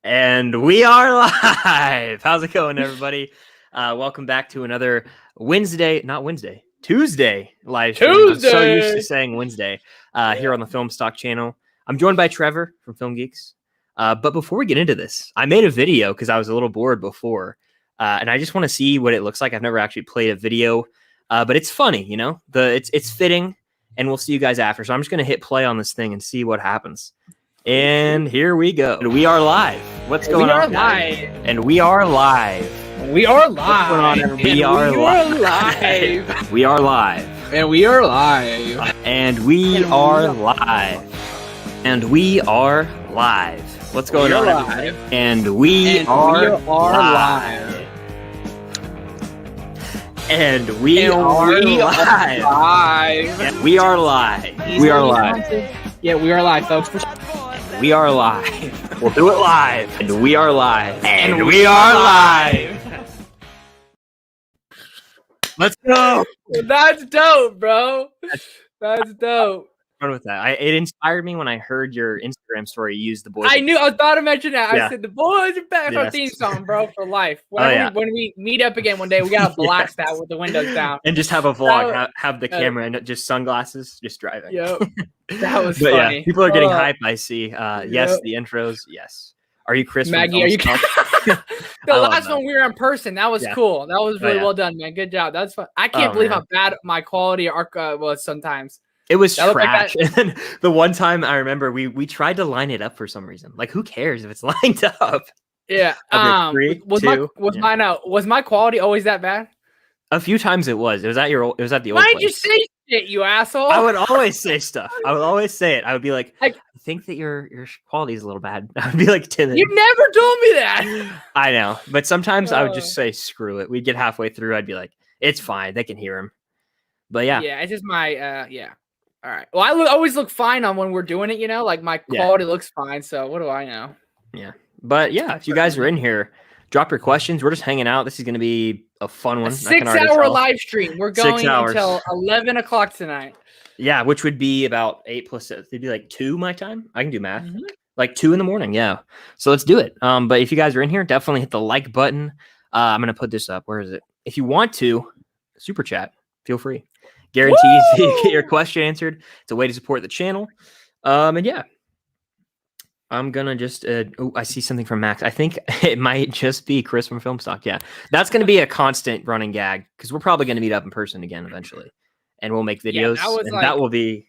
And we are live. How's it going, everybody? Welcome back to another Tuesday live stream. I'm so used to saying Wednesday here on the Film Stock channel. I'm joined by Trevor from Film Geeks. But before we get into this, I made a video because I was a little bored before. And I just want to see what it looks like. I've never actually played a video, but it's funny, you know? It's fitting, and we'll see you guys after. So I'm just going to hit play on this thing and see what happens. And here we go. We are live. What's going on? And we are live. We are live. We are live. We are live. And we are live. And we are live. And we are live. What's going on, everybody? And we are live. And we are live. And we are live. We are live. Yeah, we are live, folks. We are live. We'll do it live. And we are live. And we are live. Let's go. That's dope, bro. That's dope. Run with that. It inspired me when I heard your Instagram story. You used the boys. I knew. I was about to mention that. I said the boys are back. Our theme song, bro, for life. When we meet up again one day, we gotta blast that with the windows down and just have a vlog. Have the camera and just sunglasses, just driving. Yep. That was funny. Yeah, people are getting hype. I see. Yes, the intros. Yes. Are you Chris? Maggie, are you? The last one we were in person. That was cool. That was really well done, man. Good job. That's fun. I can't believe how bad my quality was sometimes. It was trash. And then the one time I remember we tried to line it up for some reason. Like, who cares if it's lined up? Yeah. Was my quality always that bad? A few times it was. It was at the old place. Why did you say shit, you asshole? I would always say stuff. I would always say it. I would be like, I think that your quality is a little bad. I would be like timid. You never told me that. I know. But sometimes I would just say, screw it. We'd get halfway through. I'd be like, it's fine. They can hear him. But yeah. Yeah, it's just my, All right. Well, I always look fine on when we're doing it, you know? Like, my quality looks fine, so what do I know? Yeah. But yeah, if you guys are in here, drop your questions. We're just hanging out. This is going to be a fun one. A 6-hour live stream. We're going until 11 o'clock tonight. Yeah, which would be about 8 plus 6. It'd be like 2 my time. I can do math. Mm-hmm. Like 2 in the morning. Yeah. So let's do it. But if you guys are in here, definitely hit the like button. I'm going to put this up. Where is it? If you want to, super chat, feel free. Guarantees you get your question answered. It's a way to support the channel. And yeah, I'm gonna just I see something from Max. I think it might just be Chris from Film Stock. Yeah, that's gonna be a constant running gag because we're probably gonna meet up in person again eventually, and we'll make videos. That will be.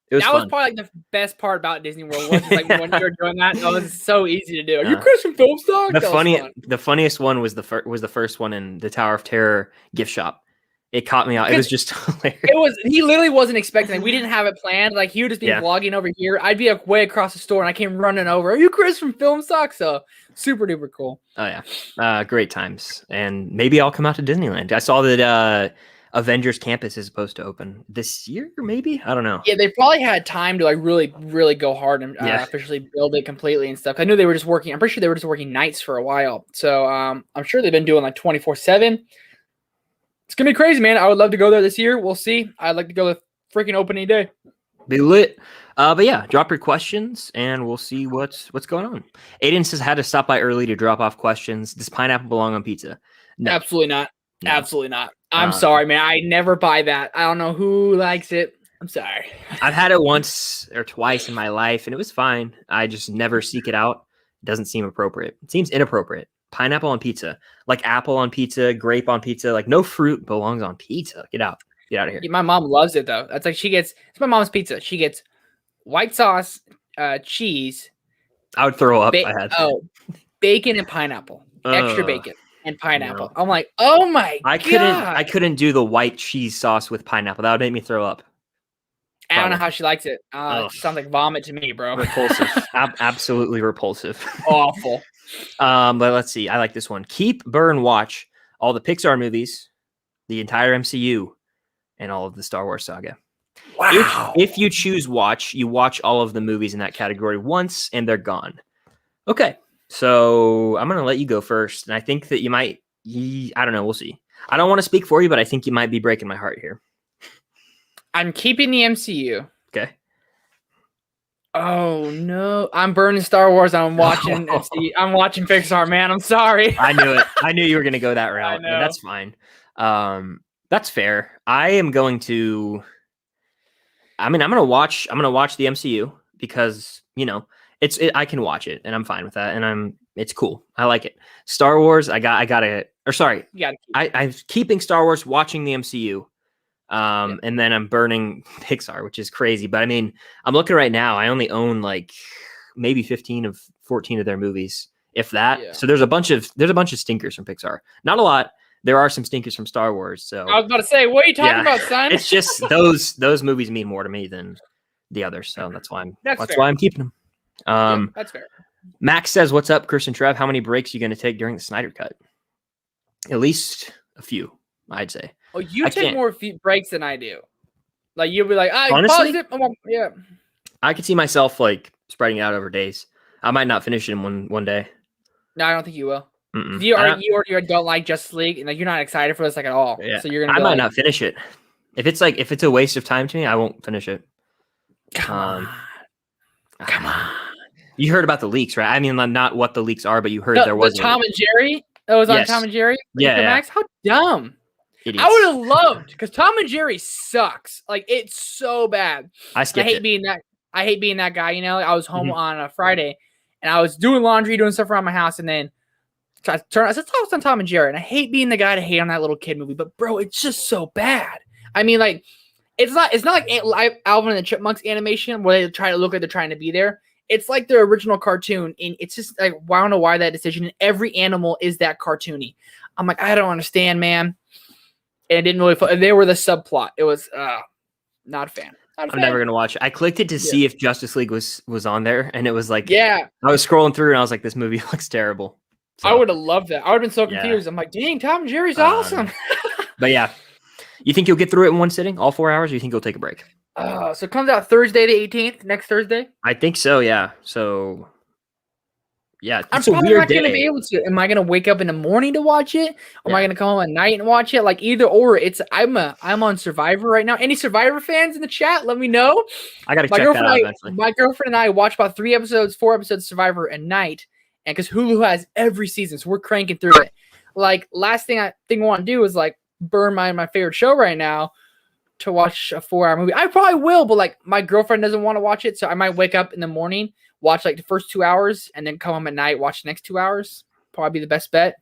That was probably like the best part about Disney World. Was like when you were doing that, it was so easy to do. Are you Chris from Film Stock? The funniest one was the first one in the Tower of Terror gift shop. It caught me out. It was just hilarious. He literally wasn't expecting it. We didn't have it planned. Like, he would just be vlogging over here. I'd be way across the store, and I came running over. Are you Chris from Film Stock? So super duper cool. Oh yeah, great times. And maybe I'll come out to Disneyland. I saw that Avengers Campus is supposed to open this year, maybe. I don't know. Yeah, they probably had time to like really, really go hard and officially build it completely and stuff. I knew they were just working. I'm pretty sure they were just working nights for a while. So I'm sure they've been doing like 24/7. It's going to be crazy, man. I would love to go there this year. We'll see. I'd like to go to freaking opening day. Be lit. But yeah, drop your questions and we'll see what's going on. Aiden says, had to stop by early to drop off questions. Does pineapple belong on pizza? No. Absolutely not. No. Absolutely not. I'm sorry, man. I never buy that. I don't know who likes it. I'm sorry. I've had it once or twice in my life and it was fine. I just never seek it out. It doesn't seem appropriate. It seems inappropriate. Pineapple on pizza, like apple on pizza, grape on pizza, like no fruit belongs on pizza. Get out of here. My mom loves it though. That's like it's my mom's pizza. She gets white sauce, cheese. I would throw up. I had bacon and pineapple, extra bacon and pineapple. No. I'm like, oh my god! I couldn't do the white cheese sauce with pineapple. That would make me throw up. I don't know how she likes it. It sounds like vomit to me, bro. Repulsive. Absolutely repulsive. Awful. But let's see. I like this one. Keep, burn, watch all the Pixar movies, the entire MCU, and all of the Star Wars saga. Wow. If you choose watch, you watch all of the movies in that category once, and they're gone. Okay. So I'm going to let you go first. And I think that you might, I don't know. We'll see. I don't want to speak for you, but I think you might be breaking my heart here. I'm keeping the MCU. Okay. Oh no! I'm burning Star Wars. I'm watching MC. I'm watching Pixar. Man, I'm sorry. I knew it. I knew you were gonna go that route. I know. That's fine. That's fair. I am going to. I mean, I'm gonna watch the MCU because I can watch it and I'm fine with that and it's cool. I like it. Star Wars, I'm keeping Star Wars, watching the MCU. And then I'm burning Pixar, which is crazy. But I mean, I'm looking right now. I only own like maybe 14 of their movies, if that. Yeah. So there's a bunch of stinkers from Pixar. Not a lot. There are some stinkers from Star Wars. So I was about to say, what are you talking about, son? It's just those movies mean more to me than the others. So that's why I'm keeping them. That's fair. Max says, "What's up, Chris and Trev? How many breaks are you going to take during the Snyder Cut?" At least a few, I'd say. Oh, you take more breaks than I do. Like you'll be like, honestly, pause it. Yeah. I could see myself like spreading it out over days. I might not finish it in one day. No, I don't think you will. You don't like Justice League, and like you're not excited for this like at all. Yeah. So you're gonna. I might not finish it. If it's a waste of time to me, I won't finish it. Come on. You heard about the leaks, right? I mean, not what the leaks are, but you heard there was Tom and Jerry. That was on Tom and Jerry. Yeah. Max, how dumb. Idiots. I would have loved because Tom and Jerry sucks. Like it's so bad. I hate being that guy. You know, I was home on a Friday, and I was doing laundry, doing stuff around my house, and then I said, "It's on Tom and Jerry," and I hate being the guy to hate on that little kid movie. But bro, it's just so bad. I mean, like it's not like Alvin and the Chipmunks animation where they try to look like they're trying to be there. It's like their original cartoon, and it's just like I don't know why that decision. And every animal is that cartoony. I'm like, I don't understand, man. And it didn't really. They were the subplot. It was not a fan. I'm never gonna watch it. I clicked it to see if Justice League was on there, and it was like, I was scrolling through, and I was like, this movie looks terrible. So, I would have loved that. I would have been so confused. I'm like, dang, Tom and Jerry's awesome. But yeah, you think you'll get through it in one sitting, all 4 hours, or you think you'll take a break? So it comes out Thursday the 18th, next Thursday? I think so, yeah. So, yeah, I'm probably not going to be able to. Am I going to wake up in the morning to watch it? Or am I going to come home at night and watch it? Like either or. I'm on Survivor right now. Any Survivor fans in the chat? Let me know. I got to check that out eventually. My girlfriend and I watch about 4 episodes of Survivor a night, and because Hulu has every season, so we're cranking through it. Like last thing I want to do is like burn my favorite show right now to watch a 4-hour movie. I probably will, but like my girlfriend doesn't want to watch it, so I might wake up in the morning, watch like the first 2 hours, and then come home at night, watch the next 2 hours. Probably be the best bet.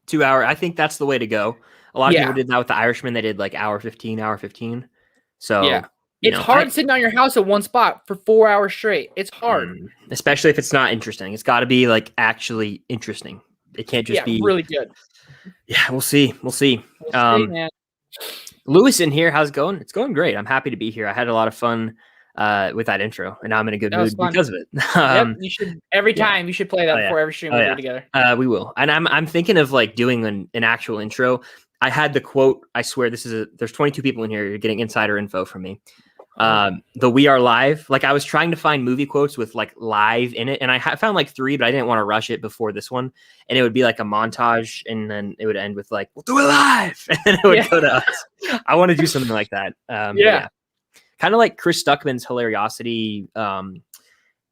2 hour. I think that's the way to go. A lot of people did that with The Irishman. They did like hour 15. So yeah, it's hard sitting on your house at one spot for 4 hours straight. It's hard, especially if it's not interesting. It's got to be like actually interesting. It can't just be really good. Yeah, we'll see. Man. Lewis in here, how's it going? It's going great. I'm happy to be here. I had a lot of fun with that intro, and now I'm in a good mood because of it. You should every time you should play that before every stream we do together. We will, and I'm thinking of like doing an actual intro. I had the quote. I swear there's 22 people in here. You're getting insider info from me. The "We Are Live." Like I was trying to find movie quotes with like live in it, and I found like 3, but I didn't want to rush it before this one. And it would be like a montage, and then it would end with like, "We'll do it live," and then it would go to us. I want to do something like that. Kind of like Chris Stuckman's Hilariosity.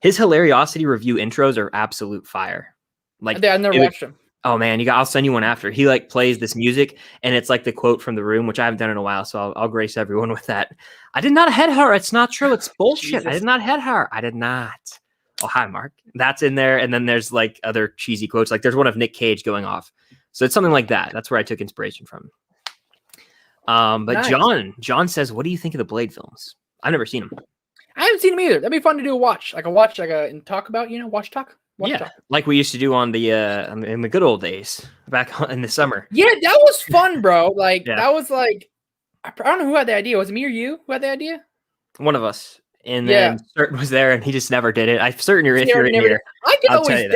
His Hilariosity review intros are absolute fire. Like I've never watched them. Oh man, I'll send you one after. He like plays this music, and it's like the quote from The Room, which I haven't done in a while, so I'll grace everyone with that. I did not head her. It's not true. It's bullshit. Jesus. I did not head her. I did not. Oh, hi, Mark. That's in there, and then there's like other cheesy quotes. Like there's one of Nick Cage going off. So it's something like that. That's where I took inspiration from. But nice. John says, "What do you think of the Blade films?" I've never seen them. I haven't seen them either. That'd be fun to do a watch, and talk about. Watch talk. Like we used to do on the in the good old days back in the summer. Yeah, that was fun, bro. That was like, I don't know who had the idea. Was it me or you who had the idea? One of us. And then Certain was there, and he just never did it. I'm certain if you're in here. I could always.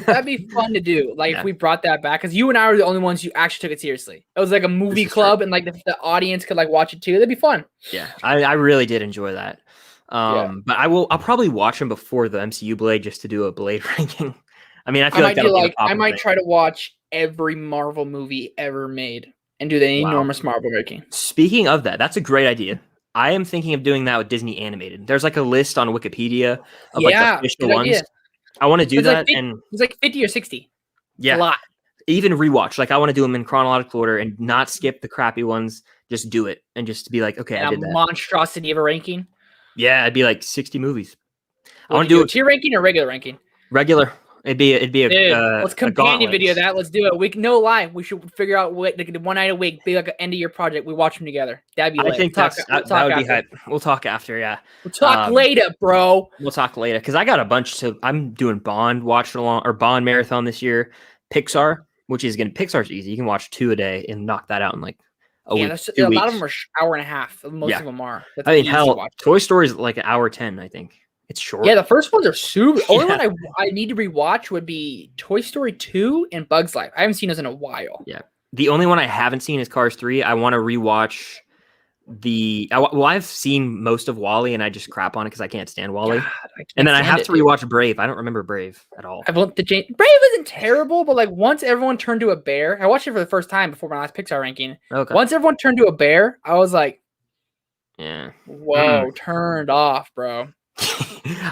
That'd be fun to do. Like if we brought that back, because you and I were the only ones who actually took it seriously. It was like a movie club, and like the audience could like watch it too. That'd be fun. Yeah, I really did enjoy that. But I'll probably watch them before the MCU Blade just to do a Blade ranking. I mean, I feel I might try to watch every Marvel movie ever made and do the enormous Marvel ranking. Speaking of that, that's a great idea. I am thinking of doing that with Disney animated. There's like a list on Wikipedia of like Yeah, official good ones. idea. I want to do It's that, like 50, and it's like 50 or 60. yeah, It's a lot. Even rewatch. Like I want to do them in chronological order and not skip the crappy ones. Just do it and just be like, okay, And I a did that. monstrosity of a ranking. Yeah, it'd be like 60 movies. I Would want you to do a tier ranking or regular ranking? regular. It'd be Dude, a let's a companion gauntlet. video that. Let's do it. We can, no lie. We should figure out what like, one night a week, be like an end of year project. We watch them together. That'd be lit. I think that would be hype. We'll talk after. Yeah, We'll talk later, bro. We'll talk later because I got a bunch to. I'm doing Bond watch along or Bond marathon this year. Pixar, which is Pixar's easy. You can watch 2 a day and knock that out in like a week. 2 a weeks. lot of them are hour and a half. Most of them are. That's I mean, easy hell, watch. Toy Story is like an hour 10. I think it's short. Yeah, the first ones are super. Only one I need to rewatch would be Toy Story 2 and Bugs Life. I haven't seen those in a while. Yeah, the only one I haven't seen is Cars 3. I want to rewatch I've seen most of WALL-E and I just crap on it because I can't stand WALL-E. And then I have to rewatch Brave. I don't remember Brave at all. Brave isn't terrible, but like once everyone turned to a bear, I watched it for the first time before my last Pixar ranking. Okay. Once everyone turned to a bear, I was like, yeah, whoa, turned off, bro.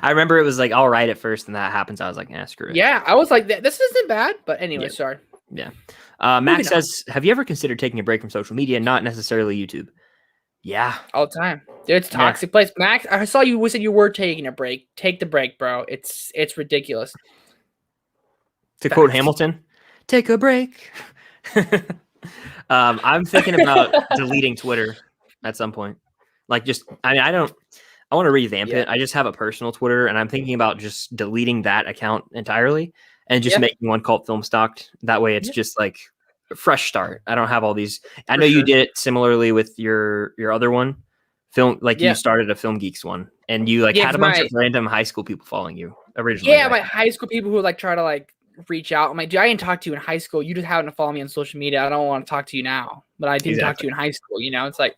I remember it was like all right at first, and that happens. I was like, screw it. Yeah, I was like, this isn't bad, but anyway, sorry. Yeah. Max says, have you ever considered taking a break from social media, not necessarily YouTube? Yeah, all the time. Dude, it's a toxic place. Max, I saw you said you were taking a break. Take the break, bro. It's ridiculous. To quote Hamilton, take a break. I'm thinking about deleting Twitter at some point. Like I want to revamp it. I just have a personal Twitter and I'm thinking about just deleting that account entirely and just making one called Film Stocked. That way it's just like a fresh start. I don't have all these. I know you did it similarly with your other one. You started a Film Geeks one and you had a bunch of random high school people following you originally. Yeah, my high school people who try to reach out. I'm like, dude, I didn't talk to you in high school. You just happened to follow me on social media. I don't want to talk to you now, but I didn't talk to you in high school. It's like,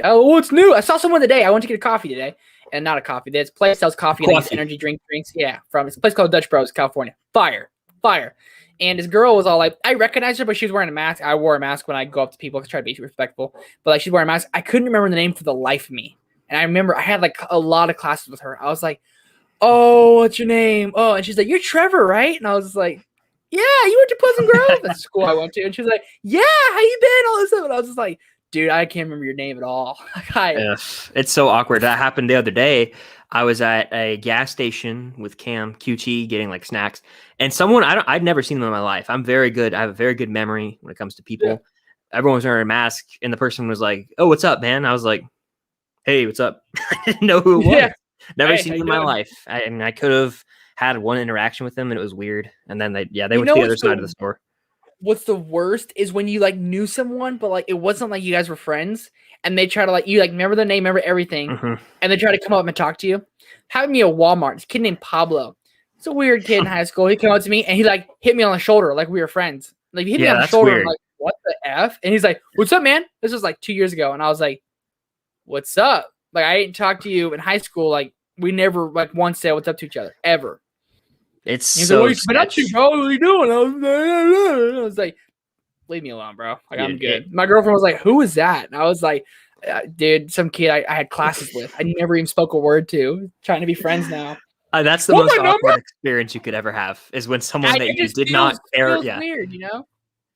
oh, what's new? I saw someone today. I went to get a coffee today, and not a coffee. This place sells coffee and energy drinks. Yeah, it's a place called Dutch Bros, California. Fire. And this girl was all like, I recognized her, but she was wearing a mask. I wore a mask when I go up to people to try to be respectful. But she's wearing a mask. I couldn't remember the name for the life of me. And I remember I had a lot of classes with her. I was like, oh, what's your name? Oh, and she's like, you're Trevor, right? And I was like, yeah, you went to Pleasant Grove. That's the school I went to. And she was like, yeah, how you been? All this stuff. And I was just like, dude, I can't remember your name at all. It's so awkward. That happened the other day. I was at a gas station with Cam QT getting snacks, and someone I'd never seen them in my life. I'm very good. I have a very good memory when it comes to people. Yeah. Everyone was wearing a mask, and the person was like, "Oh, what's up, man?" I was like, "Hey, what's up?" I didn't know who it was. Yeah. Never seen them in my life. I could have had one interaction with them, and it was weird. And then they went to the other side of the store. What's the worst is when you knew someone, but it wasn't like you guys were friends, and they try to you remember their name, remember everything, and they try to come up and talk to you. Happened to me at Walmart. This kid named Pablo. It's a weird kid in high school. He came up to me and he hit me on the shoulder like we were friends. He hit me on the shoulder. Weird. I'm like, what the F? And he's like, what's up, man? This was 2 years ago, and I was like, what's up? I didn't talk to you in high school. We never once said what's up to each other ever. It's so like, what up to, bro? What are you doing? I was like, leave me alone, bro. I'm good. My girlfriend was like, who is that? And I was like, dude, some kid I had classes with. I never even spoke a word to. Trying to be friends now. That's the most awkward experience you could ever have is when someone that you did not care. Yeah, weird,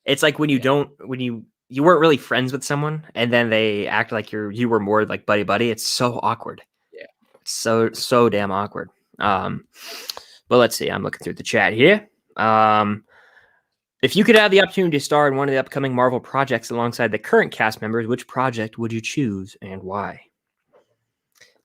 It's like when you weren't really friends with someone and then they act like you were more buddy buddy. It's so awkward. Yeah, it's so damn awkward. But let's see. I'm looking through the chat here. If you could have the opportunity to star in one of the upcoming Marvel projects alongside the current cast members, which project would you choose and why?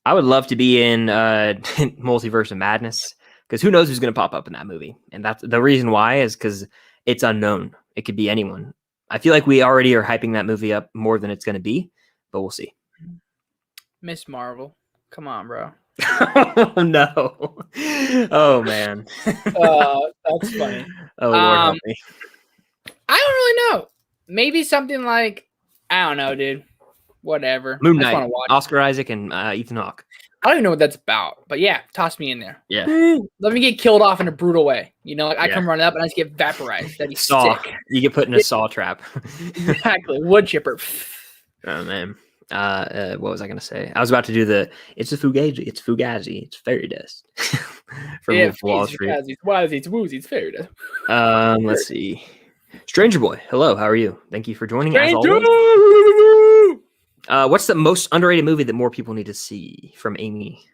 I would love to be in Multiverse of Madness because who knows who's going to pop up in that movie. And that's the reason why is because it's unknown. It could be anyone. I feel like we already are hyping that movie up more than it's going to be, but we'll see. Miss Marvel. Come on, bro. Oh, no. Oh, man. That's funny. Oh, Lord help me. I don't really know. Maybe something I don't know, dude. Whatever. Moon Knight, Oscar Isaac, and Ethan Hawke. I don't even know what that's about, but yeah, toss me in there. Yeah. Let me get killed off in a brutal way. I come running up and I just get vaporized. That'd be sick. You get put in a saw trap. Exactly. Wood chipper. Oh, man. What was I gonna say? I was about to do it's a fugazi, it's fairy dust from Wall Street. It's fairy dust. Let's see. Stranger Boy, hello, how are you? Thank you for joining as always. What's the most underrated movie that more people need to see? From Amy.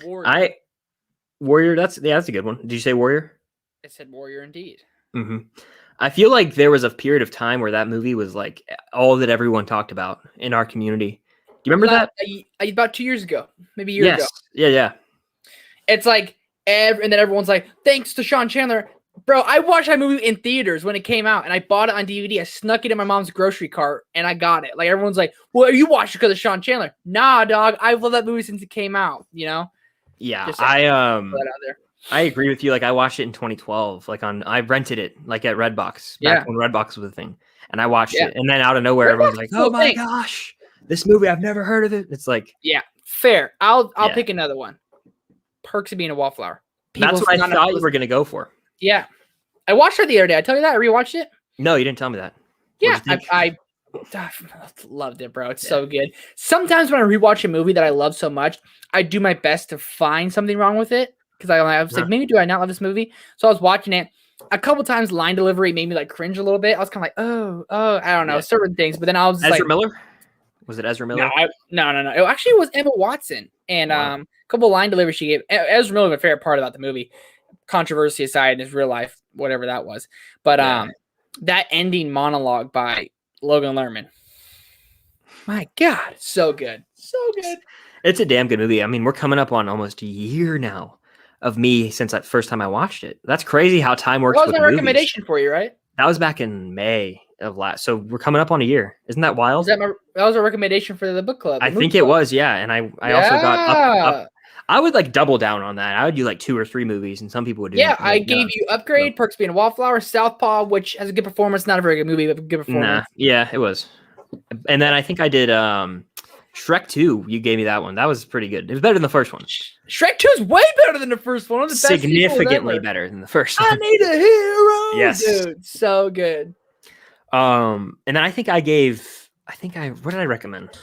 Warrior. That's a good one. Did you say Warrior? I said Warrior indeed. Mm-hmm. I feel like there was a period of time where that movie was like all that everyone talked about in our community. Do you remember that? About 2 years ago, maybe a year ago. Yeah. It's like, and then everyone's like, thanks to Sean Chandler. Bro, I watched that movie in theaters when it came out, and I bought it on DVD. I snuck it in my mom's grocery cart, and I got it. Like, everyone's like, well, you watched it because of Sean Chandler. Nah, dog. I've loved that movie since it came out, you know? Yeah, I agree with you. Like, I watched it in 2012. Like, I rented it, like, at Redbox, back when Redbox was a thing. And I watched it, and then out of nowhere, everyone's like, oh my gosh, this movie, I've never heard of it. It's like... Yeah, fair. I'll pick another one. Perks of Being a Wallflower. That's what I thought you were going to go for. Yeah. I watched it the other day. I tell you that? I rewatched it? No, you didn't tell me that. Yeah, I loved it, bro. It's so good. Sometimes when I rewatch a movie that I love so much, I do my best to find something wrong with it. Because I was like, maybe do I not love this movie? So I was watching it. A couple times line delivery made me like cringe a little bit. I was kind of like, oh, I don't know, certain things. But then I was Ezra Miller? Was it Ezra Miller? No. It actually was Emma Watson. And a couple line deliveries she gave. Ezra Miller was a favorite part about the movie. Controversy aside in his real life, whatever that was. But that ending monologue by Logan Lerman. My God, so good. So good. It's a damn good movie. I mean, we're coming up on almost a year now of me since that first time I watched it. That's crazy how time works. That was my recommendation for you, right? That was back in May of last. So we're coming up on a year. Isn't that wild? That was a recommendation for the book club. I think it was, yeah. And I also got up. I would like double down on that. I would do like 2 or 3 movies, and some people would do. Yeah, I gave you Upgrade, Perks Being a Wallflower, Southpaw, which has a good performance. Not a very good movie, but a good performance. Yeah, it was. And then I think I did Shrek 2. You gave me that one. That was pretty good. It was better than the first one. Shrek 2 is way better than the first one. Significantly better than the first one. I need a hero. Yes, dude, so good. And then I think what did I recommend?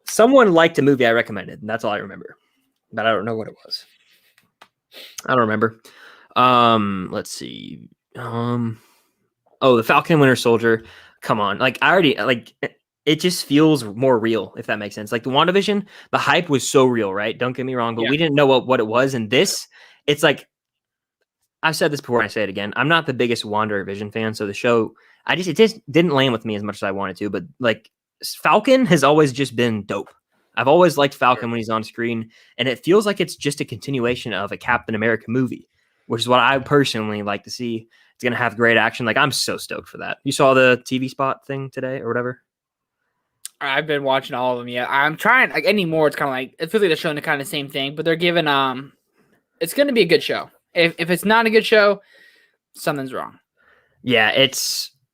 Someone liked a movie I recommended, and that's all I remember. But I don't know what it was. I don't remember. Let's see. The Falcon Winter Soldier. Come on. Like, I already, like, it just feels more real, if that makes sense. Like, the WandaVision, the hype was so real, right? Don't get me wrong, but we didn't know what it was. And this, it's like, I've said this before and I say it again. I'm not the biggest WandaVision fan, so the show, it just didn't land with me as much as I wanted to. But, like, Falcon has always just been dope. I've always liked Falcon when he's on screen, and it feels like it's just a continuation of a Captain America movie, which is what I personally like to see. It's going to have great action. Like, I'm so stoked for that. You saw the TV spot thing today or whatever? I've been watching all of them. Yeah, I'm trying. Like, anymore, it's kind of like, it feels like they're showing the kind of same thing, but they're giving, it's going to be a good show. If it's not a good show, something's wrong. Yeah, it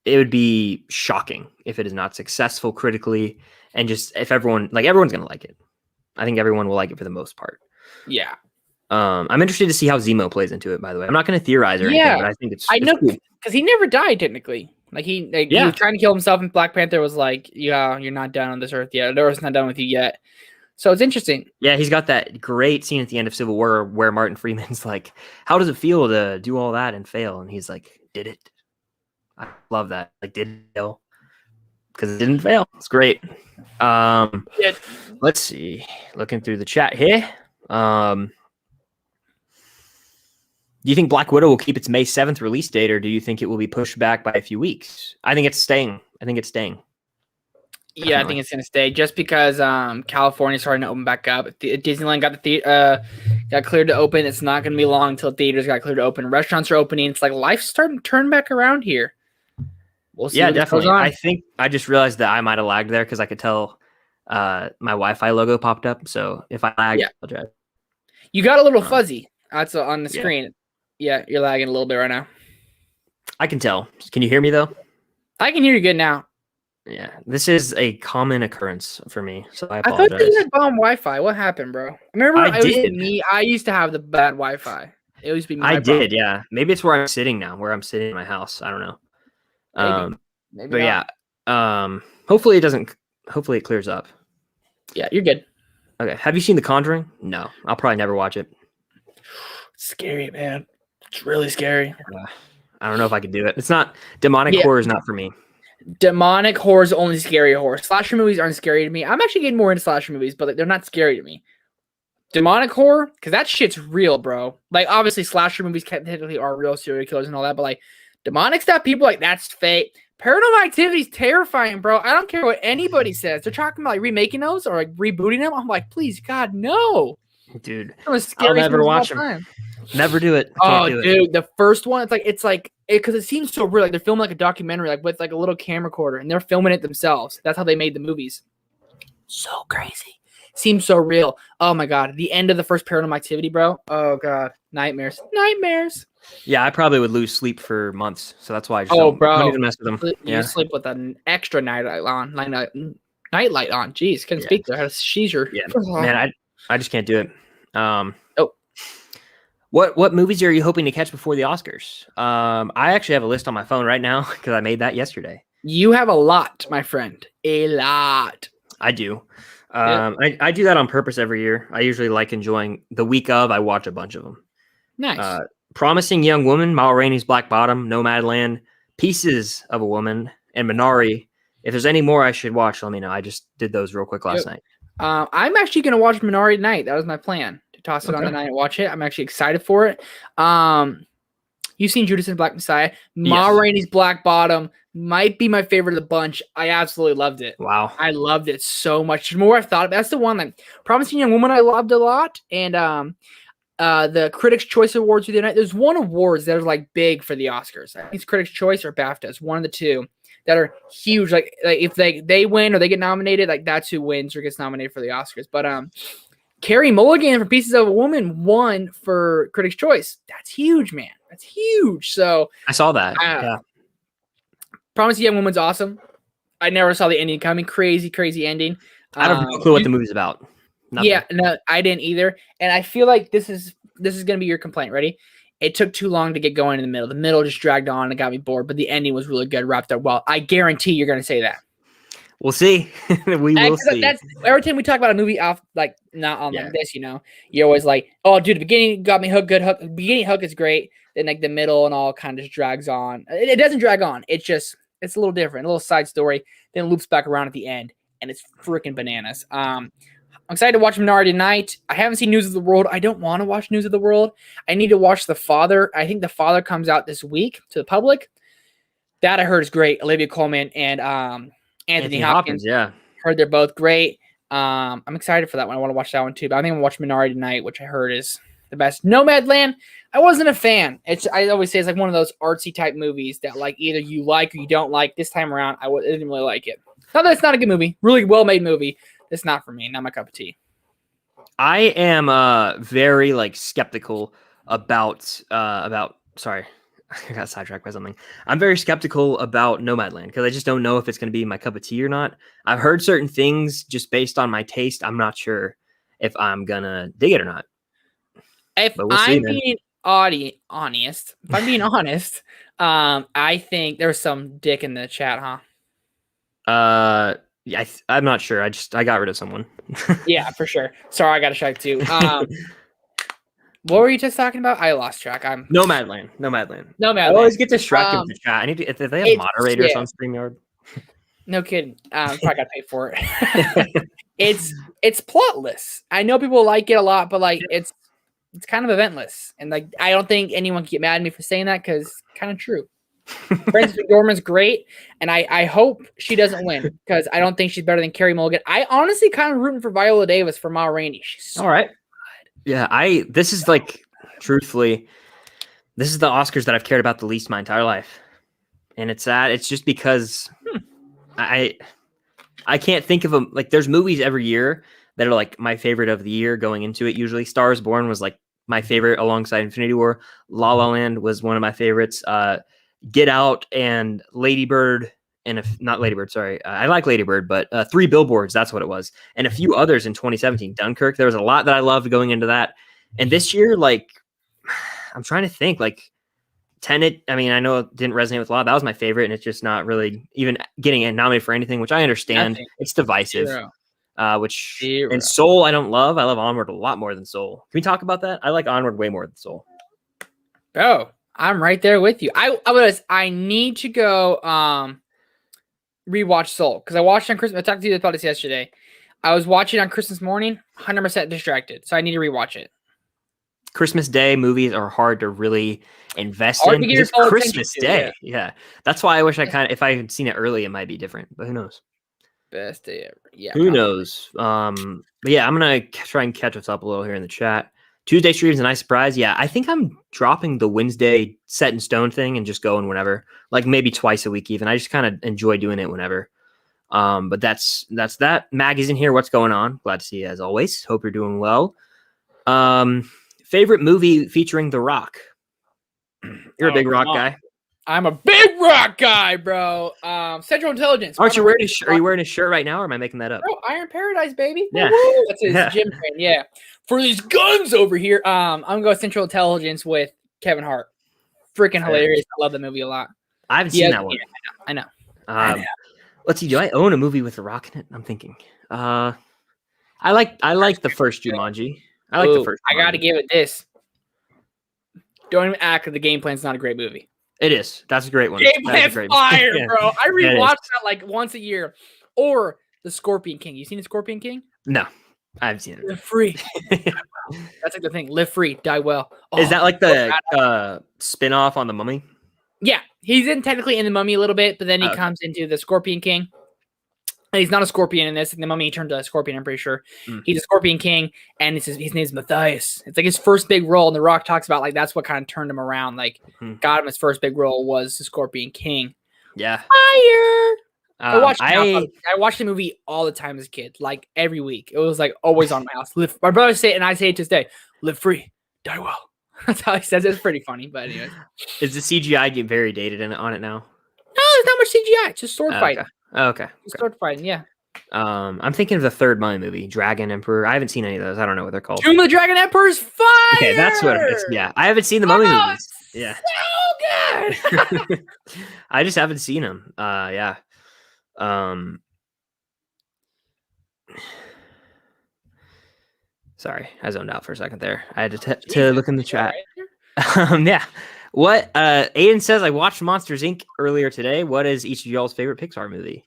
would be shocking if it is not successful critically. And just if everyone's going to like it. I think everyone will like it for the most part. Yeah. I'm interested to see how Zemo plays into it, by the way. I'm not going to theorize or anything, but I think it's know, because he never died, technically. Like, he was trying to kill himself, and Black Panther was like, yeah, you're not done on this earth yet. The earth's not done with you yet. So it's interesting. Yeah, he's got that great scene at the end of Civil War where Martin Freeman's like, how does it feel to do all that and fail? And he's like, did it? I love that. Like, did it fail? Because it didn't fail. It's great. Let's see. Looking through the chat here. Do you think Black Widow will keep its May 7th release date, or do you think it will be pushed back by a few weeks? I think it's staying. Definitely. Yeah, I think it's going to stay just because California's starting to open back up. Disneyland got cleared to open. It's not going to be long until theaters got cleared to open. Restaurants are opening. It's like life's starting to turn back around here. We'll see. Yeah, definitely. I think I just realized that I might have lagged there because I could tell my Wi-Fi logo popped up. So if I lag, I'll try. You got a little fuzzy. That's on the screen. Yeah, you're lagging a little bit right now. I can tell. Can you hear me though? I can hear you good now. Yeah, this is a common occurrence for me, so I apologize. I thought you had bomb Wi-Fi. What happened, bro? I used to have the bad Wi-Fi. It used to be my problem. did, yeah. Maybe it's where I'm sitting now, where I'm sitting in my house. I don't know. Maybe but not. Hopefully it doesn't. Hopefully it clears up. Yeah, you're good. Okay. Have you seen The Conjuring? No, I'll probably never watch it. It's scary, man. It's really scary. I don't know if I could do it. It's not demonic horror is not for me. Demonic horror is only scary horror. Slasher movies aren't scary to me. I'm actually getting more into slasher movies, but they're not scary to me. Demonic horror, because that shit's real, bro. Like, obviously, slasher movies technically are real, serial killers and all that, but like demonic stuff, people are like, that's fake. Paranormal Activity is terrifying, bro. I don't care what anybody says. They're talking about like remaking those or like rebooting them. I'm like, please, God, no. Dude, I'll never watch them. Never do it. Dude, the first one, it's like because it seems so real. Like they're filming like a documentary, like with like a little camcorder, and they're filming it themselves. That's how they made the movies. So crazy. Seems so real. Oh my God. The end of the first Paranormal Activity, bro. Oh God. Nightmares. Yeah, I probably would lose sleep for months. So that's why I just don't even mess with them. You sleep with an extra nightlight on. Nightlight on. Jeez, couldn't speak there. I had a seizure. Yeah. Man, I just can't do it. What movies are you hoping to catch before the Oscars? I actually have a list on my phone right now because I made that yesterday. You have a lot, my friend. A lot. I do. I do that on purpose every year. I usually like enjoying the week of. I watch a bunch of them. Nice. Promising Young Woman, Ma Rainey's Black Bottom, Nomadland, Pieces of a Woman, and Minari. If there's any more I should watch, let me know. I just did those real quick last night. I'm actually going to watch Minari tonight. That was my plan, to toss it on the night and watch it. I'm actually excited for it. You've seen Judas and the Black Messiah. Ma Rainey's Black Bottom might be my favorite of the bunch. I absolutely loved it. Wow. I loved it so much. The more I thought about it, that's the one that Promising Young Woman I loved a lot. And the Critics' Choice Awards the other night. There's one awards that are like big for the Oscars. I think it's Critics' Choice or BAFTA. It's one of the two that are huge. Like if they win or they get nominated, like that's who wins or gets nominated for the Oscars. But Carey Mulligan for Pieces of a Woman won for Critics' Choice. That's huge, man. That's huge. So I saw that. Yeah. Promising Young Woman's awesome. I never saw the ending coming. Crazy ending. I don't have no clue what the movie's about. Nothing. Yeah, no, I didn't either. And I feel like this is going to be your complaint. Ready? It took too long to get going in the middle. The middle just dragged on and got me bored, but the ending was really good, wrapped up well. I guarantee you're going to say that. We'll see. We will see. That's every time we talk about a movie off, like not on like this, you're always like, "Oh, dude, the beginning got me hooked. Good hook. The beginning hook is great. Then like the middle and all kind of just drags on. It doesn't drag on. It's a little different, a little side story. Then it loops back around at the end, and it's freaking bananas. I'm excited to watch Minari tonight. I haven't seen News of the World. I don't want to watch News of the World. I need to watch The Father. I think The Father comes out this week to the public. That I heard is great. Olivia Colman and Anthony Hopkins. Yeah. Heard they're both great. I'm excited for that one. I want to watch that one too. But I think I'm going to watch Minari tonight, which I heard is the best. Nomadland, I wasn't a fan. I always say it's like one of those artsy type movies that like either you like or you don't like. This time around, I didn't really like it. Not that it's not a good movie. Really well-made movie. It's not for me. Not my cup of tea. I am very like skeptical about sorry. I got sidetracked by something. I'm very skeptical about Nomadland because I just don't know if it's going to be my cup of tea or not. I've heard certain things just based on my taste. I'm not sure if I'm going to dig it or not. If I'm being honest, I think there's some dick in the chat, huh? Yeah, I'm not sure. I got rid of someone. Yeah, for sure. Sorry, I got a strike too. What were you just talking about? I lost track. Nomadland. I always get distracted with the chat. I need to if they have moderators on StreamYard. No kidding. Probably got to pay for it. It's plotless. I know people like it a lot, but like it's kind of eventless. And like I don't think anyone can get mad at me for saying that because it's kind of true. Frances McDormand's great, and I hope she doesn't win because I don't think she's better than Carey Mulligan. I honestly kind of rooting for Viola Davis for Ma Rainey. She's so all right. Yeah, this is like truthfully, this is the Oscars that I've cared about the least my entire life. And it's sad. It's just because I can't think of them. Like there's movies every year that are like my favorite of the year going into it. Usually Star is Born was like my favorite alongside Infinity War. La La Land was one of my favorites. Get Out and Lady Bird not Lady Bird, sorry. I like Lady Bird, but 3 Billboards, that's what it was. And a few others in 2017. Dunkirk, there was a lot that I loved going into that. And this year, like, I'm trying to think, like, Tenet, I mean, I know it didn't resonate with a lot. That was my favorite, and it's just not really even getting it nominated for anything, which I understand. Nothing. It's divisive. Zero. And Soul, I don't love. I love Onward a lot more than Soul. Can we talk about that? I like Onward way more than Soul. Bro, I'm right there with you. I need to go rewatch Soul because I watched it on Christmas. I talked to you about this yesterday. I was watching on Christmas morning, 100% distracted, so I need to rewatch it. Christmas Day movies are hard to really invest in because it's Christmas Day. Yeah. That's why I wish if I had seen it early, it might be different, but who knows? Best day ever. Yeah. Who knows? But yeah, I'm going to try and catch us up a little here in the chat. Tuesday streams a nice surprise. Yeah, I think I'm dropping the Wednesday set in stone thing and just going whenever, like maybe twice a week even. I just kind of enjoy doing it whenever. But that's that. Maggie's in here. What's going on? Glad to see you as always. Hope you're doing well. Favorite movie featuring The Rock? You're a big Rock guy. I'm a big Rock guy, bro. Central Intelligence. Aren't you wearing are you wearing a shirt right now, or am I making that up? Bro, Iron Paradise, baby. Yeah. Woo-woo. That's his gym train. Yeah. For these guns over here, I'm gonna go Central Intelligence with Kevin Hart. Freaking hilarious. I love the movie a lot. I haven't seen that one. Yeah, I know. Let's see. Do I own a movie with The Rock in it? I'm thinking. I like the first Jumanji. I like the first. I got to give it this. Don't even act that the Game Plan's not a great movie. It is. That's a great one. Game Plan's fire, bro. I rewatch that like once a year. Or The Scorpion King. You seen The Scorpion King? No, I haven't seen it. Live free. That's like the thing. Live free, die well. Is that like the spin-off on The Mummy? Yeah. He's technically in The Mummy a little bit, but then he comes into The Scorpion King. And he's not a scorpion in this. In The Mummy, he turned to a scorpion, I'm pretty sure. He's a Scorpion King, and his name is Matthias. It's like his first big role, and The Rock talks about like that's what kind of turned him around. Like, got him his first big role was the Scorpion King. Yeah. Fire! I watched the movie all the time as a kid, like every week. It was like always on my house. My brother say it, and I say it to this day. Live free, die well. That's how he says it. It's pretty funny, but anyway. Is the CGI get very dated on it now? No, there's not much CGI. It's just sword fighting. Okay. Sword fighting, yeah. I'm thinking of the third Mummy movie, Dragon Emperor. I haven't seen any of those. I don't know what they're called. Tomb of the Dragon Emperor is fire! Okay, that's what it is. Yeah, I haven't seen the Mummy movies. Yeah. So good! I just haven't seen them. Yeah. Sorry, I zoned out for a second there. I had to look in the chat. Yeah. What Aiden says, I watched Monsters Inc. earlier today. What is each of y'all's favorite Pixar movie?